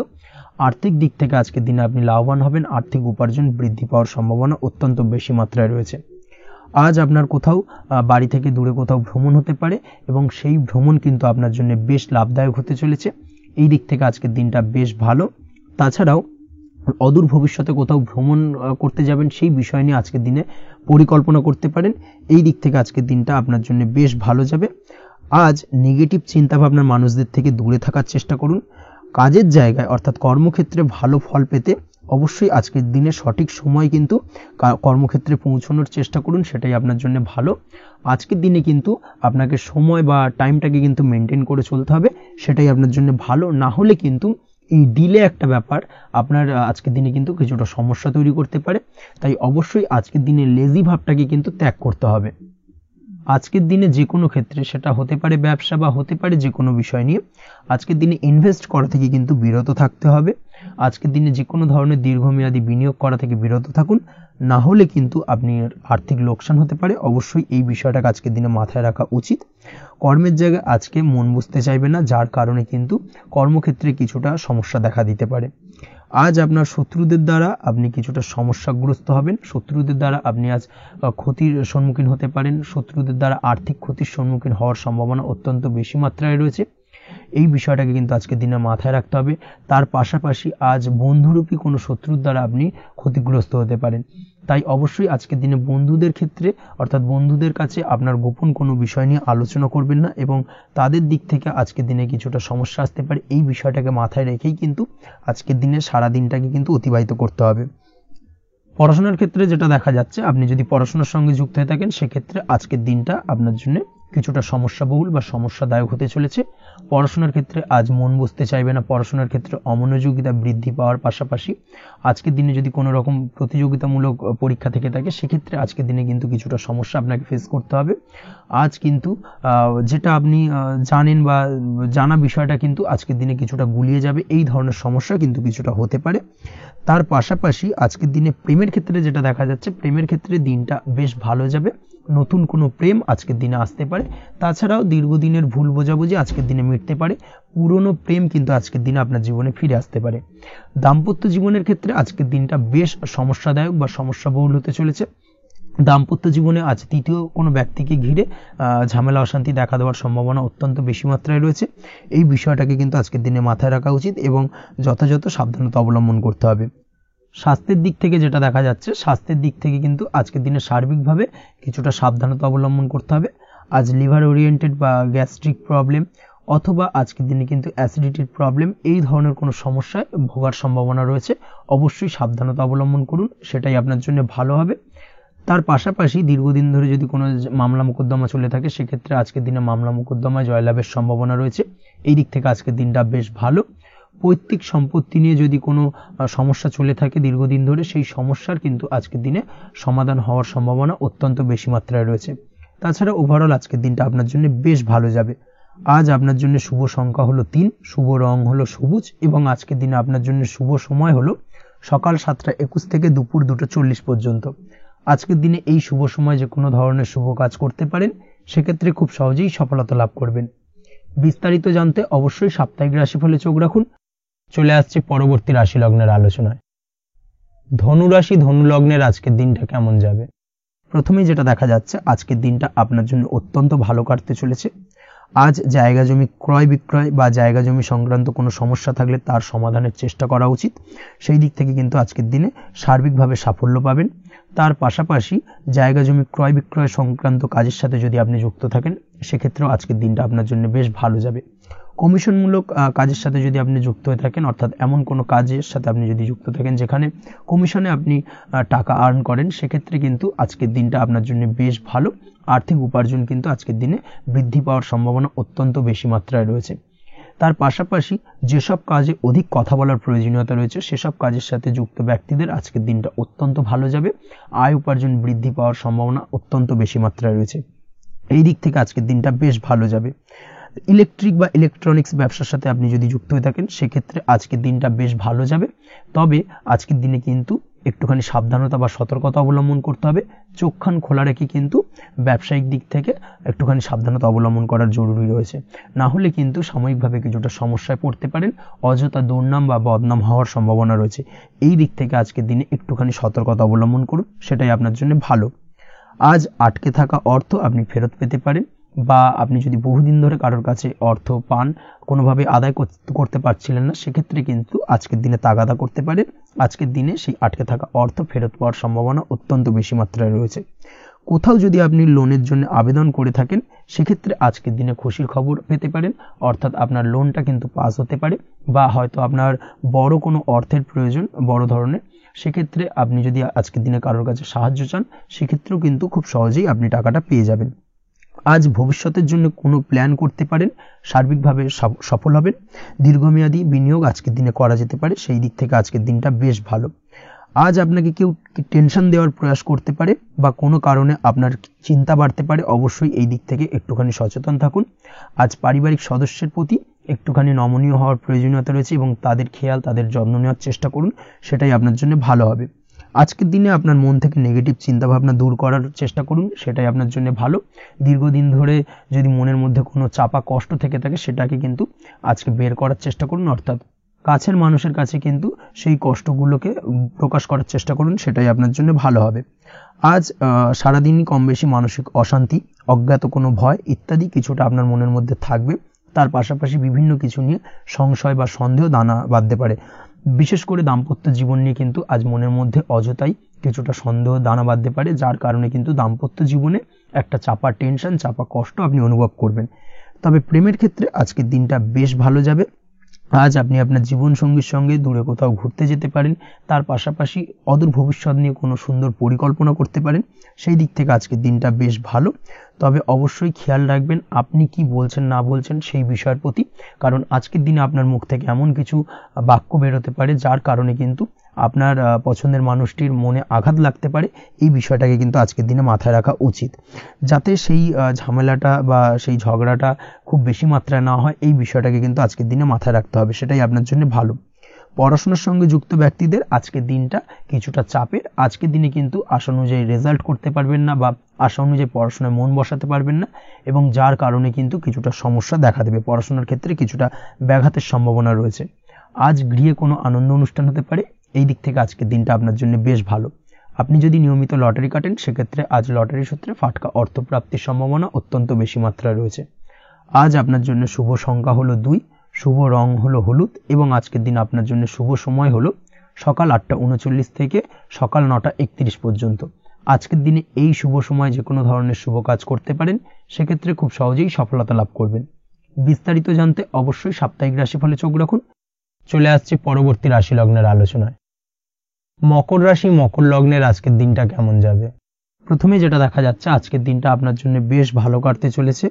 আর্থিক দিক থেকে আজকের দিনে আপনি লাভবান হবেন। আর্থিক উপার্জন বৃদ্ধি পাওয়ার সম্ভাবনা অত্যন্ত বেশি মাত্রায় রয়েছে। আজ আপনার কোথাও বাড়ি থেকে দূরে কোথাও ভ্রমণ হতে পারে এবং সেই ভ্রমণ কিন্তু আপনার জন্য বেশ লাভদায়ক হতে চলেছে। এই দিক থেকে আজকের দিনটা বেশ ভালো। তাছাড়াও অদূর ভবিষ্যতে কোথাও ভ্রমণ করতে যাবেন, সেই বিষয় নিয়ে আজকের দিনে পরিকল্পনা করতে পারেন। এই দিক থেকে আজকের দিনটা আপনার জন্য বেশ ভালো যাবে। আজ নেগেটিভ চিন্তাভাবনার মানুষদের থেকে দূরে থাকার চেষ্টা করুন। কাজের জায়গায় অর্থাৎ কর্মক্ষেত্রে ভালো ফল পেতে অবশ্যই আজকের দিনে সঠিক সময় কিন্তু কর্মক্ষেত্রে পৌঁছানোর চেষ্টা করুন, সেটাই আপনার জন্য ভালো। আজকের দিনে কিন্তু আপনাকে সময় বা টাইমটাকে কিন্তু মেনটেন করে চলতে হবে, সেটাই আপনার জন্য ভালো। না হলে কিন্তু এই ডিলে একটা ব্যাপার আপনার আজকের দিনে কিন্তু কিছুটা সমস্যা তৈরি করতে পারে। তাই অবশ্যই আজকের দিনে লেজি ভাবটাকে কিন্তু ত্যাগ করতে হবে। আজকের দিনে যে কোনো ক্ষেত্রে, সেটা হতে পারে ব্যবসা বা হতে পারে যে কোনো বিষয় নিয়ে, আজকের দিনে ইনভেস্ট করা থেকে কিন্তু বিরত থাকতে হবে। আজকের দিনে যে কোনো ধরনের দীর্ঘমেয়াদী বিনিয়োগ করা থেকে বিরত থাকুন, না হলে কিন্তু আপনি আর্থিক লোকসান হতে পারে। অবশ্যই এই বিষয়টাকে আজকের দিনে মাথায় রাখা উচিত। কর্মের জায়গায় আজকে মন বসতে চাইবে না, যার কারণে কিন্তু কর্মক্ষেত্রে কিছুটা সমস্যা দেখা দিতে পারে। আজ আপনার শত্রুদের দ্বারা আপনি কিছুটা সমস্যাগ্রস্ত হবেন। শত্রুদের দ্বারা আপনি আজ ক্ষতির সম্মুখীন হতে পারেন। শত্রুদের দ্বারা আর্থিক ক্ষতির সম্মুখীন হওয়ার সম্ভাবনা অত্যন্ত বেশি মাত্রায় রয়েছে। এই বিষয়টাকে কিন্তু আজকের দিনে মাথায় রাখতে হবে। তার পাশাপাশি আজ বন্ধুরূপী কোনো শত্রুর দ্বারা আপনি ক্ষতিগ্রস্ত হতে পারেন। তাই অবশ্যই আজকের দিনে বন্ধুদের ক্ষেত্রে অর্থাৎ বন্ধুদের কাছে আপনার গোপন কোনো বিষয় নিয়ে আলোচনা করবেন না, এবং তাদের দিক থেকে আজকের দিনে কিছুটা সমস্যা আসতে পারে। এই বিষয়টাকে মাথায় রেখেই কিন্তু আজকের দিনে সারা দিনটাকে কিন্তু অতিবাহিত করতে হবে। পড়াশোনার ক্ষেত্রে যেটা দেখা যাচ্ছে, আপনি যদি পড়াশোনার সঙ্গে যুক্ত হয়ে থাকেন, সেক্ষেত্রে আজকের দিনটা আপনার জন্য কিছুটা সমস্যাবহুল বা সমস্যাদায়ক হতে চলেছে। পড়াশোনার ক্ষেত্রে আজ মন বসতে চাইবে না। পড়াশোনার ক্ষেত্রে অমনোযোগিতা বৃদ্ধি পাওয়ার পাশাপাশি আজকের দিনে যদি কোনো রকম প্রতিযোগিতামূলক পরীক্ষা থেকে থাকে, সেক্ষেত্রে আজকের দিনে কিন্তু কিছুটা সমস্যা আপনাকে ফেস করতে হবে। আজ কিন্তু যেটা আপনি জানেন বা জানা বিষয়টা কিন্তু আজকের দিনে কিছুটা গুলিয়ে যাবে। এই ধরনের সমস্যা কিন্তু কিছুটা হতে পারে। তার পাশাপাশি আজকের দিনে প্রেমের ক্ষেত্রে যেটা দেখা যাচ্ছে, প্রেমের ক্ষেত্রে দিনটা বেশ ভালো যাবে। নতুন কোনো প্রেম আজকের দিনে আসতে পারে। তাছাড়াও দীর্ঘদিনের ভুল বোঝাবুঝি আজকের দিনে মিটতে পারে। পুরনো প্রেম কিন্তু আজকের দিনে আপনার জীবনে ফিরে আসতে পারে। দাম্পত্য জীবনের ক্ষেত্রে আজকের দিনটা বেশ সমস্যাদায়ক বা সমস্যাবহুল হতে চলেছে। দাম্পত্য জীবনে আজ তৃতীয় কোনো ব্যক্তিকে ঘিরে ঝামেলা অশান্তি দেখা দেওয়ার সম্ভাবনা অত্যন্ত বেশি মাত্রায় রয়েছে। এই বিষয়টাকে কিন্তু আজকের দিনে মাথায় রাখা উচিত এবং যথাযথ সাবধানতা অবলম্বন করতে হবে। স্বাস্থ্যের দিক থেকে যেটা দেখা যাচ্ছে, স্বাস্থ্যের দিক থেকে কিন্তু আজকের দিনে সার্বিকভাবে কিছুটা সাবধানতা অবলম্বন করতে হবে। আজ লিভার ওরিয়েন্টেড বা গ্যাস্ট্রিক প্রবলেম অথবা আজকের দিনে কিন্তু অ্যাসিডিটির প্রবলেম, এই ধরনের কোনো সমস্যায় ভোগার সম্ভাবনা রয়েছে। অবশ্যই সাবধানতা অবলম্বন করুন, সেটাই আপনার জন্য ভালো হবে। তার পাশাপাশি দীর্ঘদিন ধরে যদি কোনো মামলা মোকদ্দমা চলে থাকে, সেক্ষেত্রে আজকের দিনে মামলা মোকদ্দমায় জয়লাভের সম্ভাবনা রয়েছে। এই দিক থেকে আজকের দিনটা বেশ ভালো। পৈতৃক সম্পত্তি নিয়ে যদি কোনো সমস্যা চলে থাকে দীর্ঘদিন ধরে, সেই সমস্যার কিন্তু আজকের দিনে সমাধান হওয়ার সম্ভাবনা অত্যন্ত বেশি মাত্রায় রয়েছে। তাছাড়া ওভারঅল আজকের দিনটা আপনার জন্য বেশ ভালো যাবে। আজ আপনার জন্য শুভ সংখ্যা হলো 3, শুভ রং হলো সবুজ, এবং আজকের দিনে আপনার জন্য শুভ সময় হলো সকাল 7:21 থেকে দুপুর 2:40 পর্যন্ত। আজকের দিনে এই শুভ সময় যে কোনো ধরনের শুভ কাজ করতে পারেন, সেক্ষেত্রে খুব সহজেই সফলতা লাভ করবেন। বিস্তারিত জানতে অবশ্যই সাপ্তাহিক রাশিফলে চোখ রাখুন। চলে আসছে পরবর্তী রাশি লগ্নের আলোচনায়। ধনুরাশি ধনুলগ্নের আজকের দিনটা কেমন যাবে? প্রথমেই যেটা দেখা যাচ্ছে, আজকের দিনটা আপনার জন্য অত্যন্ত ভালো কাটতে চলেছে। আজ জায়গা জমি ক্রয় বিক্রয় বা জায়গা জমি সংক্রান্ত কোনো সমস্যা থাকলে তার সমাধানের চেষ্টা করা উচিত। সেই দিক থেকে কিন্তু আজকের দিনে সার্বিকভাবে সাফল্য পাবেন। তার পাশাপাশি জায়গা জমি ক্রয় বিক্রয় সংক্রান্ত কাজের সাথে যদি আপনি যুক্ত থাকেন, সেক্ষেত্রেও আজকের দিনটা আপনার জন্য বেশ ভালো যাবে। কমিশনমূলক কাজের সাথে যদি আপনি যুক্ত হয়ে থাকেন, অর্থাৎ এমন কোনো কাজের সাথে আপনি যদি যুক্ত থাকেন যেখানে কমিশনে আপনি টাকা আর্ন করেন, সেক্ষেত্রে কিন্তু আজকের দিনটা আপনার জন্য বেশ ভালো। আর্থিক উপার্জন কিন্তু আজকের দিনে বৃদ্ধি পাওয়ার সম্ভাবনা অত্যন্ত বেশি মাত্রায় রয়েছে। তার পাশাপাশি যেসব কাজে অধিক কথা বলার প্রয়োজনীয়তা রয়েছে, সেসব কাজের সাথে যুক্ত ব্যক্তিদের আজকের দিনটা অত্যন্ত ভালো যাবে। আয় উপার্জন বৃদ্ধি পাওয়ার সম্ভাবনা অত্যন্ত বেশি মাত্রায় রয়েছে। এই দিক থেকে আজকের দিনটা বেশ ভালো যাবে। ইলেকট্রিক বা ইলেকট্রনিক্স ব্যবসার সাথে আপনি যদি যুক্ত হয়ে থাকেন, সেক্ষেত্রে আজকের দিনটা বেশ ভালো যাবে। তবে আজকের দিনে কিন্তু একটুখানি সাবধানতা বা সতর্কতা অবলম্বন করতে হবে। চোখ কান খোলা রেখে কিন্তু ব্যবসায়িক দিক থেকে একটুখানি সাবধানতা অবলম্বন করার জরুরি রয়েছে। না হলে কিন্তু সাময়িকভাবে কিছুটা সমস্যায় পড়তে পারেন, অযথা দুর্নাম বা বদনাম হওয়ার সম্ভাবনা রয়েছে। এই দিক থেকে আজকের দিনে একটুখানি সতর্কতা অবলম্বন করুন, সেটাই আপনার জন্য ভালো। আজ আটকে থাকা অর্থ আপনি ফেরত পেতে পারেন, বা আপনি যদি বহুদিন ধরে কারোর কাছে অর্থ পান, কোনোভাবে আদায় করতে পারছিলেন না, সেক্ষেত্রে কিন্তু আজকের দিনে তাগাদা করতে পারেন। আজকের দিনে সেই আটকে থাকা অর্থ ফেরত পাওয়ার সম্ভাবনা অত্যন্ত বেশি মাত্রায় রয়েছে। কোথাও যদি আপনি লোনের জন্য আবেদন করে থাকেন, সেক্ষেত্রে আজকের দিনে খুশির খবর পেতে পারেন, অর্থাৎ আপনার লোনটা কিন্তু পাস হতে পারে, বা হয়তো আপনার বড় কোনো অর্থের প্রয়োজন বড় ধরনের, সেক্ষেত্রে আপনি যদি আজকের দিনে কারোর কাছে সাহায্য চান সেক্ষেত্রেও কিন্তু খুব সহজেই আপনি টাকাটা পেয়ে যাবেন। আজ ভবিষ্যতের জন্য কোনো প্ল্যান করতে পারেন, সার্বিকভাবে সফল হবেন। দীর্ঘমেয়াদী বিনিয়োগ আজকের দিনে করা যেতে পারে, সেই দিক থেকে আজকের দিনটা বেশ ভালো। আজ আপনাকে কেউ টেনশন দেওয়ার প্রয়াস করতে পারে বা কোনো কারণে আপনার চিন্তা বাড়তে পারে, অবশ্যই এই দিক থেকে একটুখানি সচেতন থাকুন। আজ পারিবারিক সদস্যের প্রতি একটুখানি নমনীয় হওয়ার প্রয়োজনীয়তা রয়েছে এবং তাদের খেয়াল তাদের যত্ন নেওয়ার চেষ্টা করুন, সেটাই আপনার জন্য ভালো হবে। আজকের দিনে আপনার মন থেকে নেগেটিভ চিন্তাভাবনা দূর করার চেষ্টা করুন, সেটাই আপনার জন্য ভালো। দীর্ঘদিন ধরে যদি মনের মধ্যে কোনো চাপা কষ্ট থেকে থাকে সেটাকে কিন্তু আজকে বের করার চেষ্টা করুন, অর্থাৎ কাছের মানুষের কাছে কিন্তু সেই কষ্টগুলোকে প্রকাশ করার চেষ্টা করুন, সেটাই আপনার জন্য ভালো হবে। আজ সারাদিনই কম বেশি মানসিক অশান্তি, অজ্ঞাত কোনো ভয় ইত্যাদি কিছুটা আপনার মনের মধ্যে থাকবে। তার পাশাপাশি বিভিন্ন কিছু নিয়ে সংশয় বা সন্দেহ দানা বাঁধতে পারে। বিশেষ করে দাম্পত্য জীবন নিয়ে কিন্তু আজ মনের মধ্যে অযথাই কিছুটা সন্দেহ দানা বাঁধতে পারে, যার কারণে কিন্তু দাম্পত্য জীবনে একটা চাপা টেনশন, চাপা কষ্ট আপনি অনুভব করবেন। তবে প্রেমের ক্ষেত্রে আজকের দিনটা বেশ ভালো যাবে। আজ আপনি আপনার জীবনসঙ্গীর সঙ্গে দূরে কোথাও ঘুরতে যেতে পারেন, তার পাশাপাশি অদূর ভবিষ্যৎ নিয়ে কোনো সুন্দর পরিকল্পনা করতে পারেন, সেই দিক থেকে আজকের দিনটা বেশ ভালো। তবে অবশ্যই খেয়াল রাখবেন আপনি কি বলছেন না বলছেন সেই বিষয়ের প্রতি, কারণ আজকের দিনে আপনার মুখ থেকে এমন কিছু বাক্য বেরোতে পারে যার কারণে কিন্তু আপনার পছন্দের মানুষটির মনে আঘাত লাগতে পারে। এই বিষয়টাকে কিন্তু আজকের দিনে মাথায় রাখা উচিত, যাতে সেই ঝামেলাটা বা সেই ঝগড়াটা খুব বেশি মাত্রায় না হয়, এই বিষয়টাকে কিন্তু আজকের দিনে মাথায় রাখতে হবে, সেটাই আপনার জন্য ভালো। পড়াশোনার সঙ্গে যুক্ত ব্যক্তিদের আজকের দিনটা কিছুটা চাপের। আজকের দিনে কিন্তু আশা অনুযায়ী রেজাল্ট করতে পারবেন না বা আশা অনুযায়ী পড়াশোনায় মন বসাতে পারবেন না, এবং যার কারণে কিন্তু কিছুটা সমস্যা দেখা দেবে, পড়াশোনার ক্ষেত্রে কিছুটা ব্যাঘাতের সম্ভাবনা রয়েছে। আজ গৃহে কোনো আনন্দ অনুষ্ঠান হতে পারে, এই দিক থেকে আজকের দিনটা আপনার জন্য বেশ ভালো। আপনি যদি নিয়মিত লটারি কাটেন সেক্ষেত্রে আজ লটারি সূত্রে ফাটকা অর্থপ্রাপ্তির সম্ভাবনা অত্যন্ত বেশি মাত্রায় রয়েছে। আজ আপনার জন্য শুভ সংখ্যা হলো 2, শুভ রং হলো হলুদ, এবং আজকের দিন আপনার জন্য শুভ সময় হলো সকাল 8:39 থেকে সকাল 9:31 পর্যন্ত। আজকের দিনে এই শুভ সময় যে কোনো ধরনের শুভ কাজ করতে পারেন, সেক্ষেত্রে খুব সহজেই সফলতা লাভ করবেন। বিস্তারিত জানতে অবশ্যই সাপ্তাহিক রাশিফলে চোখ রাখুন। চলে আসছে পরবর্তী রাশি লগ্নের আলোচনায়। মকর রাশি মকর লগ্নের আজকের দিনটা কেমন যাবে? প্রথমে যেটা দেখা যাচ্ছে আজকের দিনটা আপনার জন্য বেশ ভালো কাটতে চলেছে।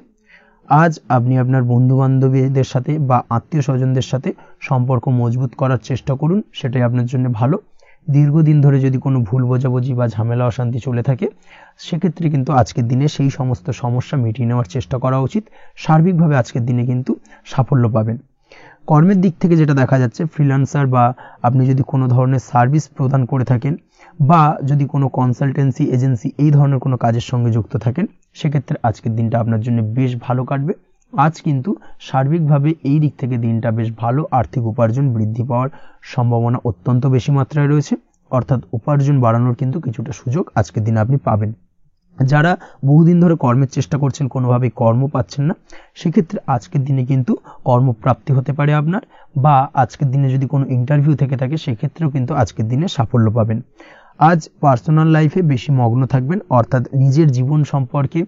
আজ আপনি আপনার বন্ধু বান্ধবীদের সাথে বা আত্মীয় স্বজনদের সাথে সম্পর্ক মজবুত করার চেষ্টা করুন, সেটাই আপনার জন্য ভালো। দীর্ঘদিন ধরে যদি কোনো ভুল বোঝাবুঝি বা ঝামেলা অশান্তি চলে থাকে সেক্ষেত্রে কিন্তু আজকের দিনে সেই সমস্ত সমস্যা মিটিয়ে নেওয়ার চেষ্টা করা উচিত। সার্বিকভাবে আজকের দিনে কিন্তু সাফল্য পাবেন। কর্মের দিক থেকে যেটা দেখা যাচ্ছে, ফ্রিল্যান্সার বা আপনি যদি কোনো ধরনের সার্ভিস প্রদান করে থাকেন বা যদি কোনো কনসালটেন্সি এজেন্সি এই ধরনের কোনো কাজের সঙ্গে যুক্ত থাকেন, সেক্ষেত্রে আজকের দিনটা আপনার জন্য বেশ ভালো কাটবে। আজ কিন্তু সার্বিকভাবে এই দিক থেকে দিনটা বেশ ভালো। আর্থিক উপার্জন বৃদ্ধি পাওয়ার সম্ভাবনা অত্যন্ত বেশি মাত্রায় রয়েছে, অর্থাৎ উপার্জন বাড়ানোর কিন্তু কিছুটা সুযোগ আজকের দিনে আপনি পাবেন। যারা বহুদিন ধরে কর্মের চেষ্টা করছেন কোনোভাবেই কর্ম পাচ্ছেন না, সেক্ষেত্রে আজকের দিনে কিন্তু কর্মপ্রাপ্তি হতে পারে আপনার, বা আজকের দিনে যদি কোনো ইন্টারভিউ থেকে থাকে সেক্ষেত্রেও কিন্তু আজকের দিনে সাফল্য পাবেন। আজ পার্সোনাল লাইফে বেশি মগ্ন থাকবেন, অর্থাৎ নিজের জীবন সম্পর্কে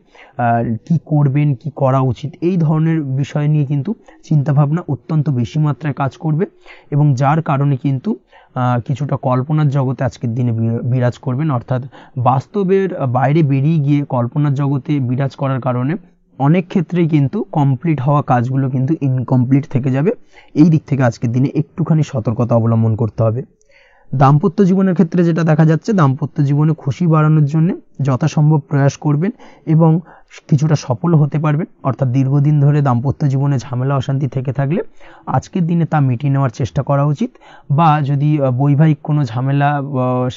কি করবেন কি করা উচিত এই ধরনের বিষয় নিয়ে কিন্তু চিন্তাভাবনা অত্যন্ত বেশি মাত্রায় কাজ করবে, এবং যার কারণে কিন্তু কিছুটা কল্পনার জগতে আজকের দিনে বিরাজ করবেন, অর্থাৎ বাস্তবের বাইরে বেরিয়ে গিয়ে কল্পনার জগতে বিরাজ করার কারণে অনেক ক্ষেত্রেই কিন্তু কমপ্লিট হওয়া কাজগুলো কিন্তু ইনকমপ্লিট থেকে যাবে। এই দিক থেকে আজকের দিনে একটুখানি সতর্কতা অবলম্বন করতে হবে। দাম্পত্য জীবনের ক্ষেত্রে যেটা দেখা যাচ্ছে, দাম্পত্য জীবনে খুশি বাড়ানোর জন্য যথাসম্ভব প্রয়াস করবেন এবং কিছুটা সফল হতে পারবেন, অর্থাৎ দীর্ঘদিন ধরে দাম্পত্য জীবনে ঝামেলা অশান্তি থেকে থাকলে আজকের দিনে তা মিটিয়ে নেওয়ার চেষ্টা করা উচিত, বা যদি বৈবাহিক কোনো ঝামেলা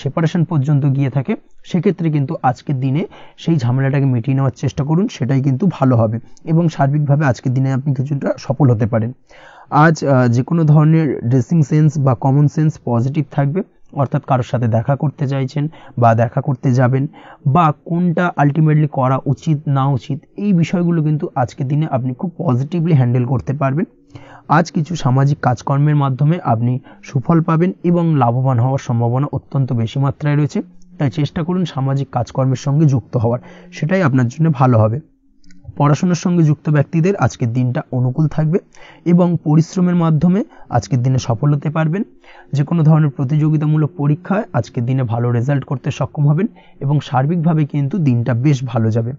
সেপারেশন পর্যন্ত গিয়ে থাকে সেক্ষেত্রে কিন্তু আজকের দিনে সেই ঝামেলাটাকে মিটিয়ে নেওয়ার চেষ্টা করুন, সেটাই কিন্তু ভালো হবে এবং সার্বিকভাবে আজকের দিনে আপনি কিছুটা সফল হতে পারেন। আজ যে কোনো ধরনের ড্রেসিং সেন্স বা কমন সেন্স পজিটিভ থাকবে, অর্থাৎ কারোর সাথে দেখা করতে চাইছেন বা দেখা করতে যাবেন বা কোনটা আলটিমেটলি করা উচিত না উচিত এই বিষয়গুলো কিন্তু আজকের দিনে আপনি খুব পজিটিভলি হ্যান্ডেল করতে পারবেন। আজ কিছু সামাজিক কাজকর্মের মাধ্যমে আপনি সুফল পাবেন এবং লাভবান হওয়ার সম্ভাবনা অত্যন্ত বেশি মাত্রায় রয়েছে, তাই চেষ্টা করুন সামাজিক কাজকর্মের সঙ্গে যুক্ত হওয়ার, সেটাই আপনার জন্য ভালো হবে। পড়াশোনার সঙ্গে যুক্ত ব্যক্তিদের আজকের দিনটা অনুকূল থাকবে এবং পরিশ্রমের মাধ্যমে আজকের দিনে সফল হতে পারবেন। যে কোনো ধরনের প্রতিযোগিতামূলক পরীক্ষায় আজকের দিনে ভালো রেজাল্ট করতে সক্ষম হবেন এবং সার্বিকভাবে কিন্তু দিনটা বেশ ভালো যাবে।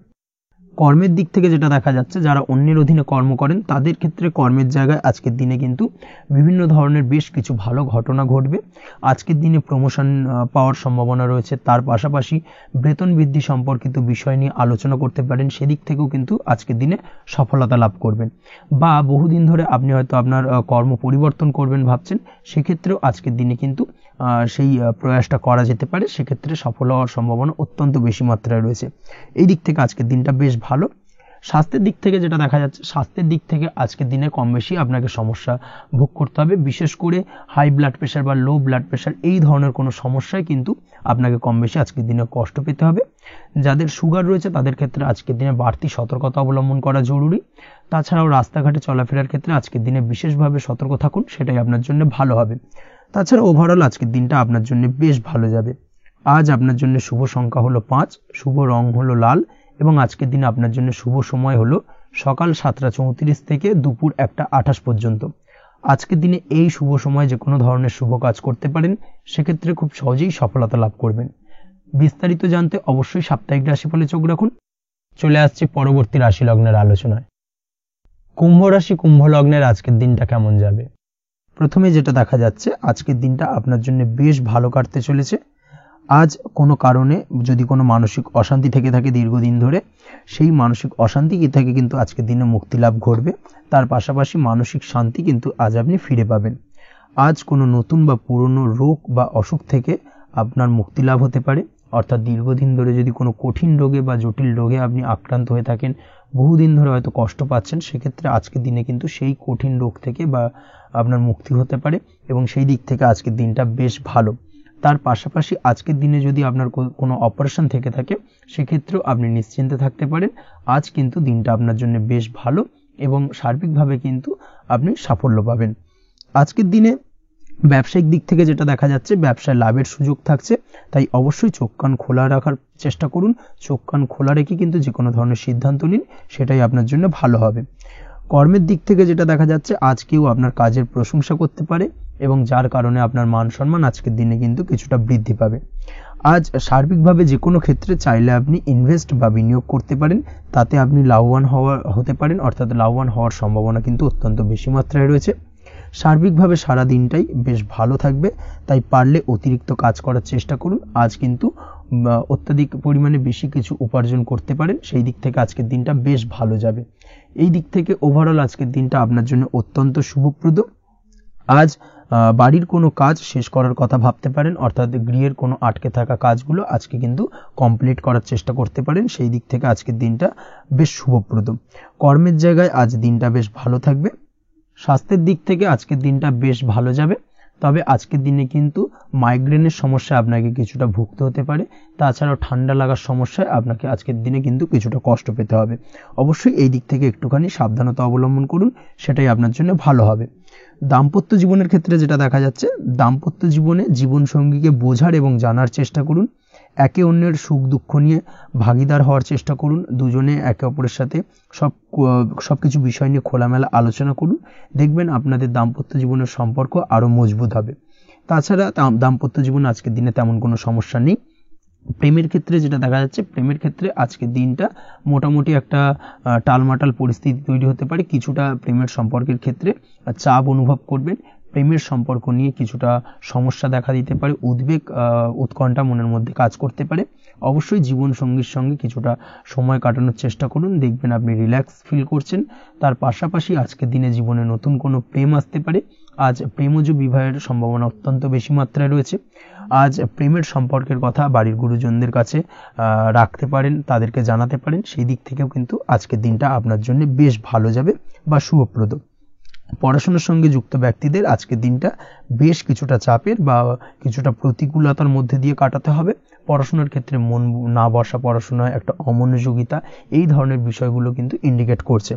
কর্মের দিক থেকে যেটা দেখা যাচ্ছে, যারা অন্যের অধীনে কর্ম করেন তাদের ক্ষেত্রে কর্মের জায়গায় আজকের দিনে কিন্তু বিভিন্ন ধরনের বেশ কিছু ভালো ঘটনা ঘটবে। আজকের দিনে প্রমোশন পাওয়ার সম্ভাবনা রয়েছে। তার পাশাপাশি বেতন বৃদ্ধি সম্পর্কিত বিষয় নিয়ে আলোচনা করতে পারেন, সেদিক থেকেও কিন্তু আজকের দিনে সফলতা লাভ করবেন। বা বহুদিন ধরে আপনি হয়তো আপনার কর্ম পরিবর্তন করবেন ভাবছেন, সেক্ষেত্রেও আজকের দিনে কিন্তু সেই প্রয়াসটা করা যেতে পারে। সেক্ষেত্রে সফল হওয়ার সম্ভাবনা অত্যন্ত বেশি মাত্রায় রয়েছে। এই দিক থেকে আজকের দিনটা বেশ ভালো। স্বাস্থ্যের দিক থেকে যেটা দেখা যাচ্ছে, স্বাস্থ্যের দিক থেকে আজকের দিনে কম বেশি আপনাকে সমস্যা ভোগ করতে হবে। বিশেষ করে হাই ব্লাড প্রেশার বা লো ব্লাড প্রেশার এই ধরনের কোনো সমস্যায় কিন্তু আপনাকে কম বেশি আজকের দিনে কষ্ট পেতে হবে। যাদের সুগার রয়েছে তাদের ক্ষেত্রে আজকের দিনে বাড়তি সতর্কতা অবলম্বন করা জরুরি। তাছাড়াও রাস্তাঘাটে চলাফেরার ক্ষেত্রে আজকের দিনে বিশেষভাবে সতর্ক থাকুন, সেটাই আপনার জন্য ভালো হবে। তাছাড়া ওভারঅল আজকের দিনটা আপনার জন্য বেশ ভালো যাবে। আজ আপনার জন্য শুভ সংখ্যা হলো 5, শুভ রং হলো লাল এবং আজকের দিনে আপনার জন্য শুভ সময় হলো সকাল 7:34 থেকে দুপুর 1:28 পর্যন্ত। আজকের দিনে এই শুভ সময় যে কোনো ধরনের শুভ কাজ করতে পারেন, সেক্ষেত্রে খুব সহজেই সফলতা লাভ করবেন। বিস্তারিত জানতে অবশ্যই সাপ্তাহিক রাশিফলে চোখ রাখুন। চলে আসছে পরবর্তী রাশি লগ্নের আলোচনায়। কুম্ভ রাশি, কুম্ভ লগ্নের আজকের দিনটা কেমন যাবে? প্রথমে যেটা দেখা যাচ্ছে, আজকের দিনটা আপনার জন্য বেশ ভালো কাটতে চলেছে। আজ কোনো কারণে যদি কোনো মানসিক অশান্তি থেকে থাকে দীর্ঘদিন ধরে, সেই মানসিক অশান্তি থেকে কিন্তু আজকের দিনে মুক্তি লাভ ঘটবে। তার পাশাপাশি মানসিক শান্তি কিন্তু আজ আপনি ফিরে পাবেন। আজ কোনো নতুন বা পুরনো রোগ বা অসুখ থেকে আপনার মুক্তি লাভ হতে পারে। অর্থাৎ দীর্ঘদিন ধরে যদি কোনো কঠিন রোগে বা জটিল রোগে আপনি আক্রান্ত হয়ে থাকেন, বহুদিন ধরে হয়তো কষ্ট পাচ্ছেন, সেক্ষেত্রে আজকের দিনে কিন্তু সেই কঠিন রোগ থেকে বা আপনার মুক্তি হতে পারে এবং সেই দিক থেকে আজকের দিনটা বেশ ভালো। তার পাশাপাশি আজকের দিনে যদি আপনার কোনো অপারেশন থেকে থাকে, সেক্ষেত্রেও আপনি নিশ্চিন্তে থাকতে পারেন। আজ কিন্তু দিনটা আপনার জন্য বেশ ভালো এবং সার্বিকভাবে কিন্তু আপনি সাফল্য পাবেন। আজকের দিনে ব্যবসায়িক দিক থেকে যেটা দেখা যাচ্ছে, ব্যবসায় লাভের সুযোগ থাকছে, তাই অবশ্যই চোখ কান খোলা রাখার চেষ্টা করুন। চোখ কান খোলা রেখে কিন্তু যে কোনো ধরনের সিদ্ধান্ত নিন, সেটাই আপনার জন্য ভালো হবে। কর্মের দিক থেকে যেটা দেখা যাচ্ছে, আজ কেউ আপনার কাজের প্রশংসা করতে পারে এবং যার কারণে আপনার মান সম্মান আজকের দিনে কিন্তু কিছুটা বৃদ্ধি পাবে। আজ সার্বিকভাবে যে কোনো ক্ষেত্রে চাইলে আপনি ইনভেস্ট বা বিনিয়োগ করতে পারেন, তাতে আপনি লাভবান হতে পারেন। অর্থাৎ লাভবান হওয়ার সম্ভাবনা কিন্তু অত্যন্ত বেশি মাত্রায় রয়েছে। সার্বিকভাবে সারা দিনটাই বেশ ভালো থাকবে, তাই পারলে অতিরিক্ত কাজ করার চেষ্টা করুন। আজ কিন্তু অত্যাধিক পরিমাণে বেশি কিছু উপার্জন করতে পারেন, সেই দিক থেকে আজকের দিনটা বেশ ভালো যাবে। এই দিক থেকে ওভারঅল আজকের দিনটা আপনার জন্য অত্যন্ত শুভপ্রদ। আজ বাড়ির কোনো কাজ শেষ করার কথা ভাবতে পারেন, অর্থাৎ গৃহের কোনো আটকে থাকা কাজগুলো আজকে কিন্তু কমপ্লিট করার চেষ্টা করতে পারেন। সেই দিক থেকে আজকের দিনটা বেশ শুভপ্রদ। কর্মের জায়গায় আজ দিনটা বেশ ভালো থাকবে। স্বাস্থ্যের দিক থেকে আজকের দিনটা বেশ ভালো যাবে, তবে আজকের দিনে কিন্তু মাইগ্রেনের সমস্যা আপনাকে কিছুটা ভুগতে হতে পারে। তাছাড়াও ঠান্ডা লাগার সমস্যায় আপনাকে আজকের দিনে কিন্তু কিছুটা কষ্ট পেতে হবে। অবশ্যই এই দিক থেকে একটুখানি সাবধানতা অবলম্বন করুন, সেটাই আপনার জন্য ভালো হবে। দাম্পত্য জীবনের ক্ষেত্রে যেটা দেখা যাচ্ছে, দাম্পত্য জীবনে জীবনসঙ্গীকে বোঝার এবং জানার চেষ্টা করুন। একে অন্যের সুখ দুঃখ নিয়ে ভাগিদার হওয়ার চেষ্টা করুন। দুজনে একে অপরের সাথে সবকিছু বিষয় নিয়ে খোলামেলা আলোচনা করুন। দেখবেন আপনাদের দাম্পত্য জীবনের সম্পর্ক আরো মজবুত হবে। তাছাড়া দাম্পত্য জীবনে আজকের দিনে তেমন কোনো সমস্যা নেই। প্রেমের ক্ষেত্রে যেটা দেখা যাচ্ছে, প্রেমের ক্ষেত্রে আজকের দিনটা মোটামুটি একটা টালমাটাল পরিস্থিতি তৈরি হতে পারে। কিছুটা প্রেমের সম্পর্কের ক্ষেত্রে চাপ অনুভব করবেন। প্রেমের সম্পর্ক নিয়ে কিছুটা সমস্যা দেখা দিতে পারে, উদ্বেগ উৎকণ্ঠা মনের মধ্যে কাজ করতে পারে। অবশ্যই জীবন সঙ্গীর সঙ্গে কিছুটা সময় কাটানোর চেষ্টা করুন, দেখবেন আপনি রিল্যাক্স ফিল করছেন। তার পাশাপাশি আজকের দিনে জীবনে নতুন কোনো প্রেম আসতে পারে। আজ প্রেমজ বিবাহের সম্ভাবনা অত্যন্ত বেশি মাত্রায় রয়েছে। আজ প্রেমের সম্পর্কের কথা বাড়ির গুরুজনদের কাছে রাখতে পারেন, তাদেরকে জানাতে পারেন। সেই দিক থেকেও কিন্তু আজকের দিনটা আপনার জন্য বেশ ভালো যাবে বা শুভপ্রদ। পড়াশোনার সঙ্গে যুক্ত ব্যক্তিদের আজকের দিনটা বেশ কিছুটা চাপের বা কিছুটা প্রতিকূলতার মধ্যে দিয়ে কাটাতে হবে। পড়াশোনার ক্ষেত্রে মন না বসা, পড়াশোনায় একটা অমনোযোগিতা, এই ধরনের বিষয়গুলো কিন্তু ইন্ডিকেট করছে।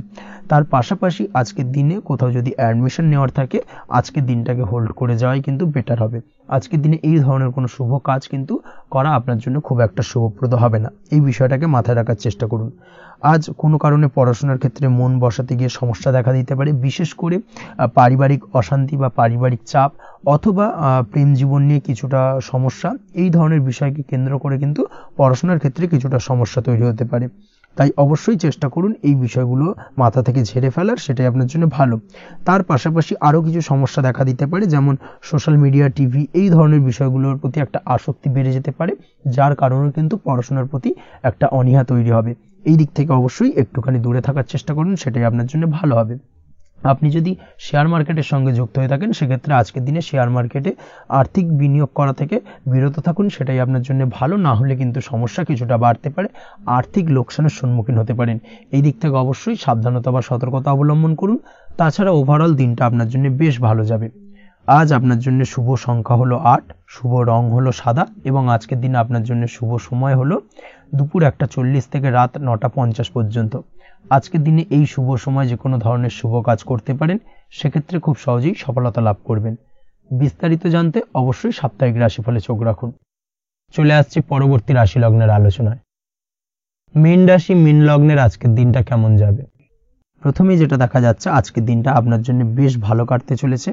তার পাশাপাশি আজকের দিনে কোথাও যদি অ্যাডমিশন নেওয়ার থাকে, আজকের দিনটাকে হোল্ড করে যাওয়াই কিন্তু বেটার হবে। আজকের দিনে এই ধরনের কোনো শুভ কাজ কিন্তু করা আপনার জন্য খুব একটা শুভপ্রদ হবে না। এই বিষয়টাকে মাথায় রাখার চেষ্টা করুন। আজ কোনো কারণে পড়াশোনার ক্ষেত্রে মন বসাতে গিয়ে সমস্যা দেখা দিতে পারে, বিশেষ করে পারিবারিক অশান্তি বা পারিবারিক চাপ অথবা প্রেম জীবন নিয়ে কিছুটা সমস্যা, এই ধরনের বিষয়কে কেন্দ্র করে কিন্তু পড়াশোনার ক্ষেত্রে কিছুটা সমস্যা তৈরি হতে পারে। তাই অবশ্যই চেষ্টা করুন এই বিষয়গুলো মাথা থেকে ঝেড়ে ফেলার, সেটাই আপনার জন্য ভালো। তার পাশাপাশি আরও কিছু সমস্যা দেখা দিতে পারে, যেমন সোশ্যাল মিডিয়া, টিভি, এই ধরনের বিষয়গুলোর প্রতি একটা আসক্তি বেড়ে যেতে পারে, যার কারণে কিন্তু পড়াশোনার প্রতি একটা অনীহা তৈরি হবে। এই দিক থেকে অবশ্যই একটুখানি দূরে থাকার চেষ্টা করুন, সেটাই আপনার জন্য ভালো হবে। আপনি যদি শেয়ার মার্কেটের সঙ্গে যুক্ত হয়ে থাকেন, সেক্ষেত্রে আজকের দিনে শেয়ার মার্কেটে আর্থিক বিনিয়োগ করা থেকে বিরত থাকুন, সেটাই আপনার জন্য ভালো। না হলে কিন্তু সমস্যা কিছুটা বাড়তে পারে, আর্থিক লোকসানের সম্মুখীন হতে পারেন। এই দিক থেকে অবশ্যই সাবধানতা বা সতর্কতা অবলম্বন করুন। তাছাড়া ওভারঅল দিনটা আপনার জন্য বেশ ভালো যাবে। আজ আপনার জন্য শুভ সংখ্যা হলো 8, শুভ রং হলো সাদা, এবং আজকের দিনে আপনার জন্য শুভ সময় হলো দুপুর 1:40 থেকে রাত 9:50 পর্যন্ত। আজকের দিনে এই শুভ সময় যে কোনো ধরনের শুভ কাজ করতে পারেন, সেক্ষেত্রে খুব সহজেই সফলতা লাভ করবেন। বিস্তারিত জানতে অবশ্যই সাপ্তাহিক রাশিফলে চোখ রাখুন। চলে আসছে পরবর্তী রাশি লগ্নের আলোচনায়। মীন রাশি, মীন লগ্নের আজকের দিনটা কেমন যাবে? প্রথমেই যেটা দেখা যাচ্ছে, আজকের দিনটা আপনার জন্য বেশ ভালো কাটতে চলেছে।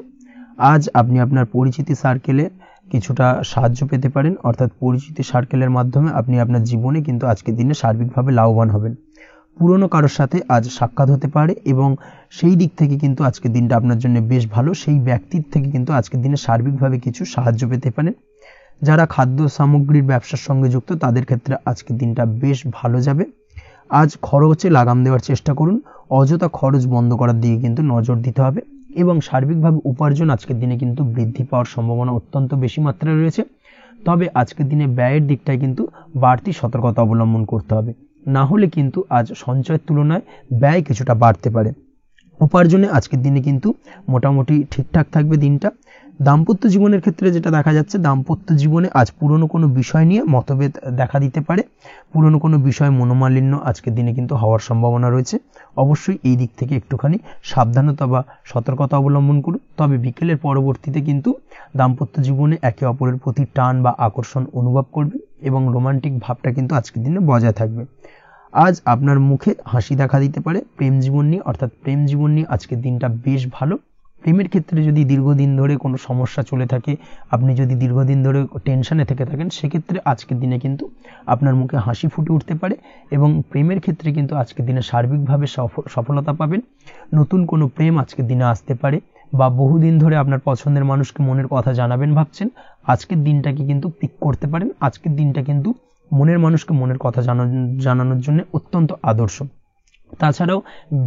আজ আপনি আপনার পরিচিতি সার্কেলে কিছুটা সাহায্য পেতে পারেন, অর্থাৎ পরিচিতি সার্কেলের মাধ্যমে আপনি আপনার জীবনে কিন্তু আজকের দিনে সার্বিকভাবে লাভবান হবেন। পুরনো কারোর সাথে আজ সাক্ষাৎ হতে পারে, এবং সেই দিক থেকে কিন্তু আজকের দিনটা আপনার জন্য বেশ ভালো। সেই ব্যক্তির থেকে কিন্তু আজকের দিনে সার্বিকভাবে কিছু সাহায্য পেতে পারেন। যারা খাদ্য সামগ্রীর ব্যবসার সঙ্গে যুক্ত, তাদের ক্ষেত্রে আজকের দিনটা বেশ ভালো যাবে। আজ খরচে লাগাম দেওয়ার চেষ্টা করুন, অযথা খরচ বন্ধ করার দিকে কিন্তু নজর দিতে হবে, এবং সার্বিকভাবে উপার্জন আজকের দিনে কিন্তু বৃদ্ধি পাওয়ার সম্ভাবনা অত্যন্ত বেশি মাত্রায় রয়েছে। তবে আজকের দিনে ব্যয়ের দিকটায় কিন্তু বাড়তি সতর্কতা অবলম্বন করতে হবে, না হলে কিন্তু আজ সঞ্চয়ের তুলনায় ব্যয় কিছুটা বাড়তে পারে। উপার্জনে আজকের দিনে কিন্তু মোটামুটি ঠিকঠাক থাকবে দিনটা। দাম্পত্য জীবনের ক্ষেত্রে যেটা দেখা যাচ্ছে, দাম্পত্য জীবনে আজ পুরনো কোনো বিষয় নিয়ে মতভেদ দেখা দিতে পারে, পুরনো কোনো বিষয় মনোমালিন্য আজকের দিনে কিন্তু হওয়ার সম্ভাবনা রয়েছে। অবশ্যই এই দিক থেকে একটুখানি সাবধানতা বা সতর্কতা অবলম্বন করুন। তবে বিকেলের পরবর্তীতে কিন্তু দাম্পত্য জীবনে একে অপরের প্রতি টান বা আকর্ষণ অনুভব করবে, এবং রোমান্টিক ভাবটা কিন্তু আজকের দিনে বজায় থাকবে। আজ আপনার মুখে হাসি দেখা দিতে পারে প্রেম জীবন নিয়ে, অর্থাৎ প্রেম জীবন নিয়ে আজকের দিনটা বেশ ভালো। প্রেমের ক্ষেত্রে যদি দীর্ঘদিন ধরে কোনো সমস্যা চলে থাকে, আপনি যদি দীর্ঘদিন ধরে টেনশনে থেকে থাকেন, সেক্ষেত্রে আজকের দিনে কিন্তু আপনার মুখে হাসি ফুটে উঠতে পারে, এবং প্রেমের ক্ষেত্রে কিন্তু আজকের দিনে সার্বিকভাবে সফলতা পাবেন। নতুন কোনো প্রেম আজকের দিনে আসতে পারে, বা বহুদিন ধরে আপনার পছন্দের মানুষকে মনের কথা জানাবেন ভাবছেন, আজকের দিনটাকে কিন্তু পিক করতে পারেন। আজকের দিনটা কিন্তু মনের মানুষকে মনের কথা জানানোর জন্য অত্যন্ত আদর্শ। তাছাড়াও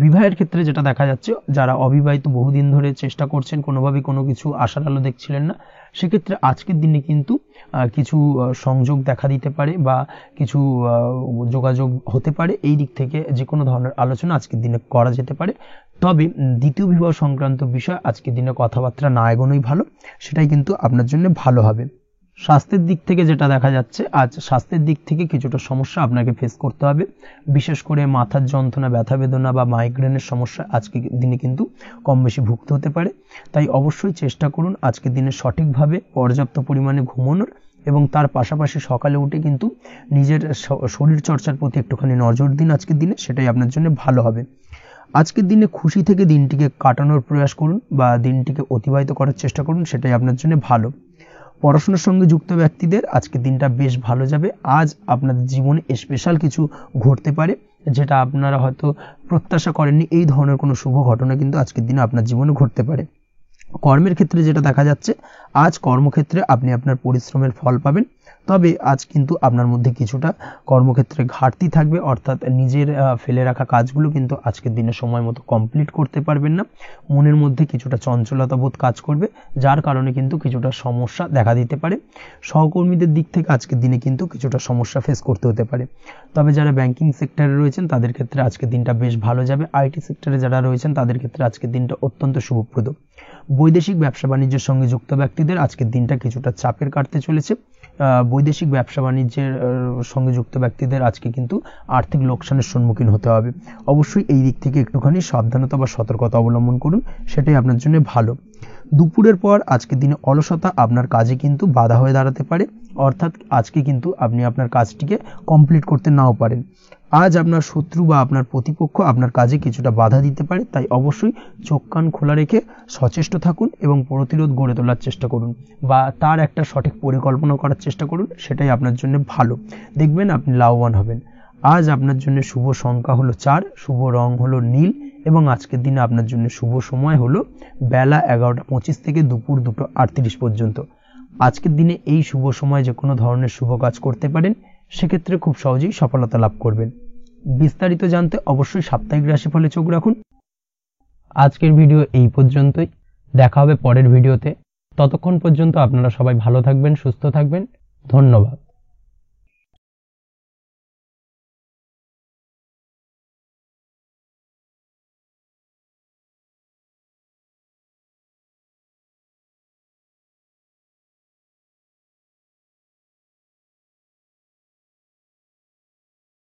বিবাহের ক্ষেত্রে যেটা দেখা যাচ্ছে, যারা অবিবাহিত বহুদিন ধরে চেষ্টা করছেন, কোনোভাবেই কোনো কিছু আশার আলো দেখছিলেন না, সেক্ষেত্রে আজকের দিনে কিন্তু কিছু সংযোগ দেখা দিতে পারে, বা কিছু যোগাযোগ হতে পারে। এই দিক থেকে যে কোনো ধরনের আলোচনা আজকের দিনে করা যেতে পারে। তবে দ্বিতীয় বিবাহ সংক্রান্ত বিষয় আজকের দিনে কথাবার্তা না এগোনোই ভালো, সেটাই কিন্তু আপনার জন্য ভালো হবে। স্বাস্থ্যের দিক থেকে যেটা দেখা যাচ্ছে, আজ স্বাস্থ্যের দিক থেকে কিছুটা সমস্যা আপনাকে ফেস করতে হবে, বিশেষ করে মাথার যন্ত্রণা, ব্যথা বেদনা বা মাইগ্রেনের সমস্যা আজকের দিনে কিন্তু কম বেশি ভুগতে হতে পারে। তাই অবশ্যই চেষ্টা করুন আজকের দিনে সঠিকভাবে পর্যাপ্ত পরিমাণে ঘুমানোর, এবং তার পাশাপাশি সকালে উঠে কিন্তু নিজের শরীর চর্চার প্রতি একটুখানি নজর দিন আজকের দিনে, সেটাই আপনার জন্য ভালো হবে। আজকের দিনে খুশি থেকে দিনটিকে কাটানোর প্রয়াস করুন, বা দিনটিকে অতিবাহিত করার চেষ্টা করুন, সেটাই আপনার জন্য ভালো। পড়াশোনার সঙ্গে যুক্ত ব্যক্তিদের আজকের দিনটা বেশ ভালো যাবে। আজ আপনাদের জীবনে স্পেশাল কিছু ঘটতে পারে, যেটা আপনারা হয়তো প্রত্যাশা করেননি। এই ধরনের কোনো শুভ ঘটনা কিন্তু আজকের দিনে আপনার জীবনে ঘটতে পারে। কর্মের ক্ষেত্রে যেটা দেখা যাচ্ছে, আজ কর্মক্ষেত্রে আপনি আপনার পরিশ্রমের ফল পাবেন। তবে আজ কিন্তু আপনার মধ্যে কিছুটা কর্মক্ষেত্রে ঘাটতি থাকবে, অর্থাৎ নিজের ফেলে রাখা কাজগুলো কিন্তু আজকের দিনে সময় মতো কমপ্লিট করতে পারবেন না। মনের মধ্যে কিছুটা চঞ্চলতা বোধ কাজ করবে, যার কারণে কিন্তু কিছুটা সমস্যা দেখা দিতে পারে। সহকর্মীদের দিক থেকে আজকের দিনে কিন্তু কিছুটা সমস্যা ফেস করতে হতে পারে। তবে যারা ব্যাংকিং সেক্টরে রয়েছেন, তাদের ক্ষেত্রে আজকের দিনটা বেশ ভালো যাবে। আইটি সেক্টরে যারা রয়েছেন, তাদের ক্ষেত্রে আজকের দিনটা অত্যন্ত শুভপ্রদ। বৈদেশিক ব্যবসা বাণিজ্যের সঙ্গে যুক্ত ব্যক্তিদের আজকের দিনটা কিছুটা চাপের কাটতে চলেছে। বৈদেশিক ব্যবসা বাণিজ্যের সঙ্গে যুক্ত ব্যক্তিদের আজকে কিন্তু আর্থিক লোকসানের সম্মুখীন হতে হবে। অবশ্যই এই দিক থেকে একটুখানি সাবধানতা বা সতর্কতা অবলম্বন করুন, সেটাই আপনার জন্য ভালো। দুপুরের পর আজকের দিনে অলসতা আপনার কাজে কিন্তু বাধা হয়ে দাঁড়াতে পারে, অর্থাৎ আজকে কিন্তু আপনি আপনার কাজটিকে কমপ্লিট করতে নাও পারেন। আজ আপনার শত্রু বা আপনার প্রতিপক্ষ আপনার কাজে কিছুটা বাধা দিতে পারে, তাই অবশ্যই চোখ কান খোলা রেখে সচেষ্ট থাকুন এবং প্রতিরোধ গড়ে তোলার চেষ্টা করুন বা তার একটা সঠিক পরিকল্পনা করার চেষ্টা করুন, সেটাই আপনার জন্য ভালো। দেখবেন আপনি লাভবান হবেন। আজ আপনার জন্য শুভ সংখ্যা হলো 4, শুভ রং হলো নীল এবং আজকের দিনে আপনার জন্য শুভ সময় হলো বেলা 11:25 থেকে দুপুর 2:38 পর্যন্ত। আজকের দিনে এই শুভ সময় যে কোনো ধরনের শুভ কাজ করতে পারেন, সেক্ষেত্রে খুব সহজেই সফলতা লাভ করবেন। বিস্তারিত জানতে অবশ্যই সাপ্তাহিক রাশিফলে চোখ রাখুন। আজকের ভিডিও এই পর্যন্তই, দেখা হবে পরের ভিডিওতে। ততক্ষণ পর্যন্ত আপনারা সবাই ভালো থাকবেন, সুস্থ থাকবেন। ধন্যবাদ।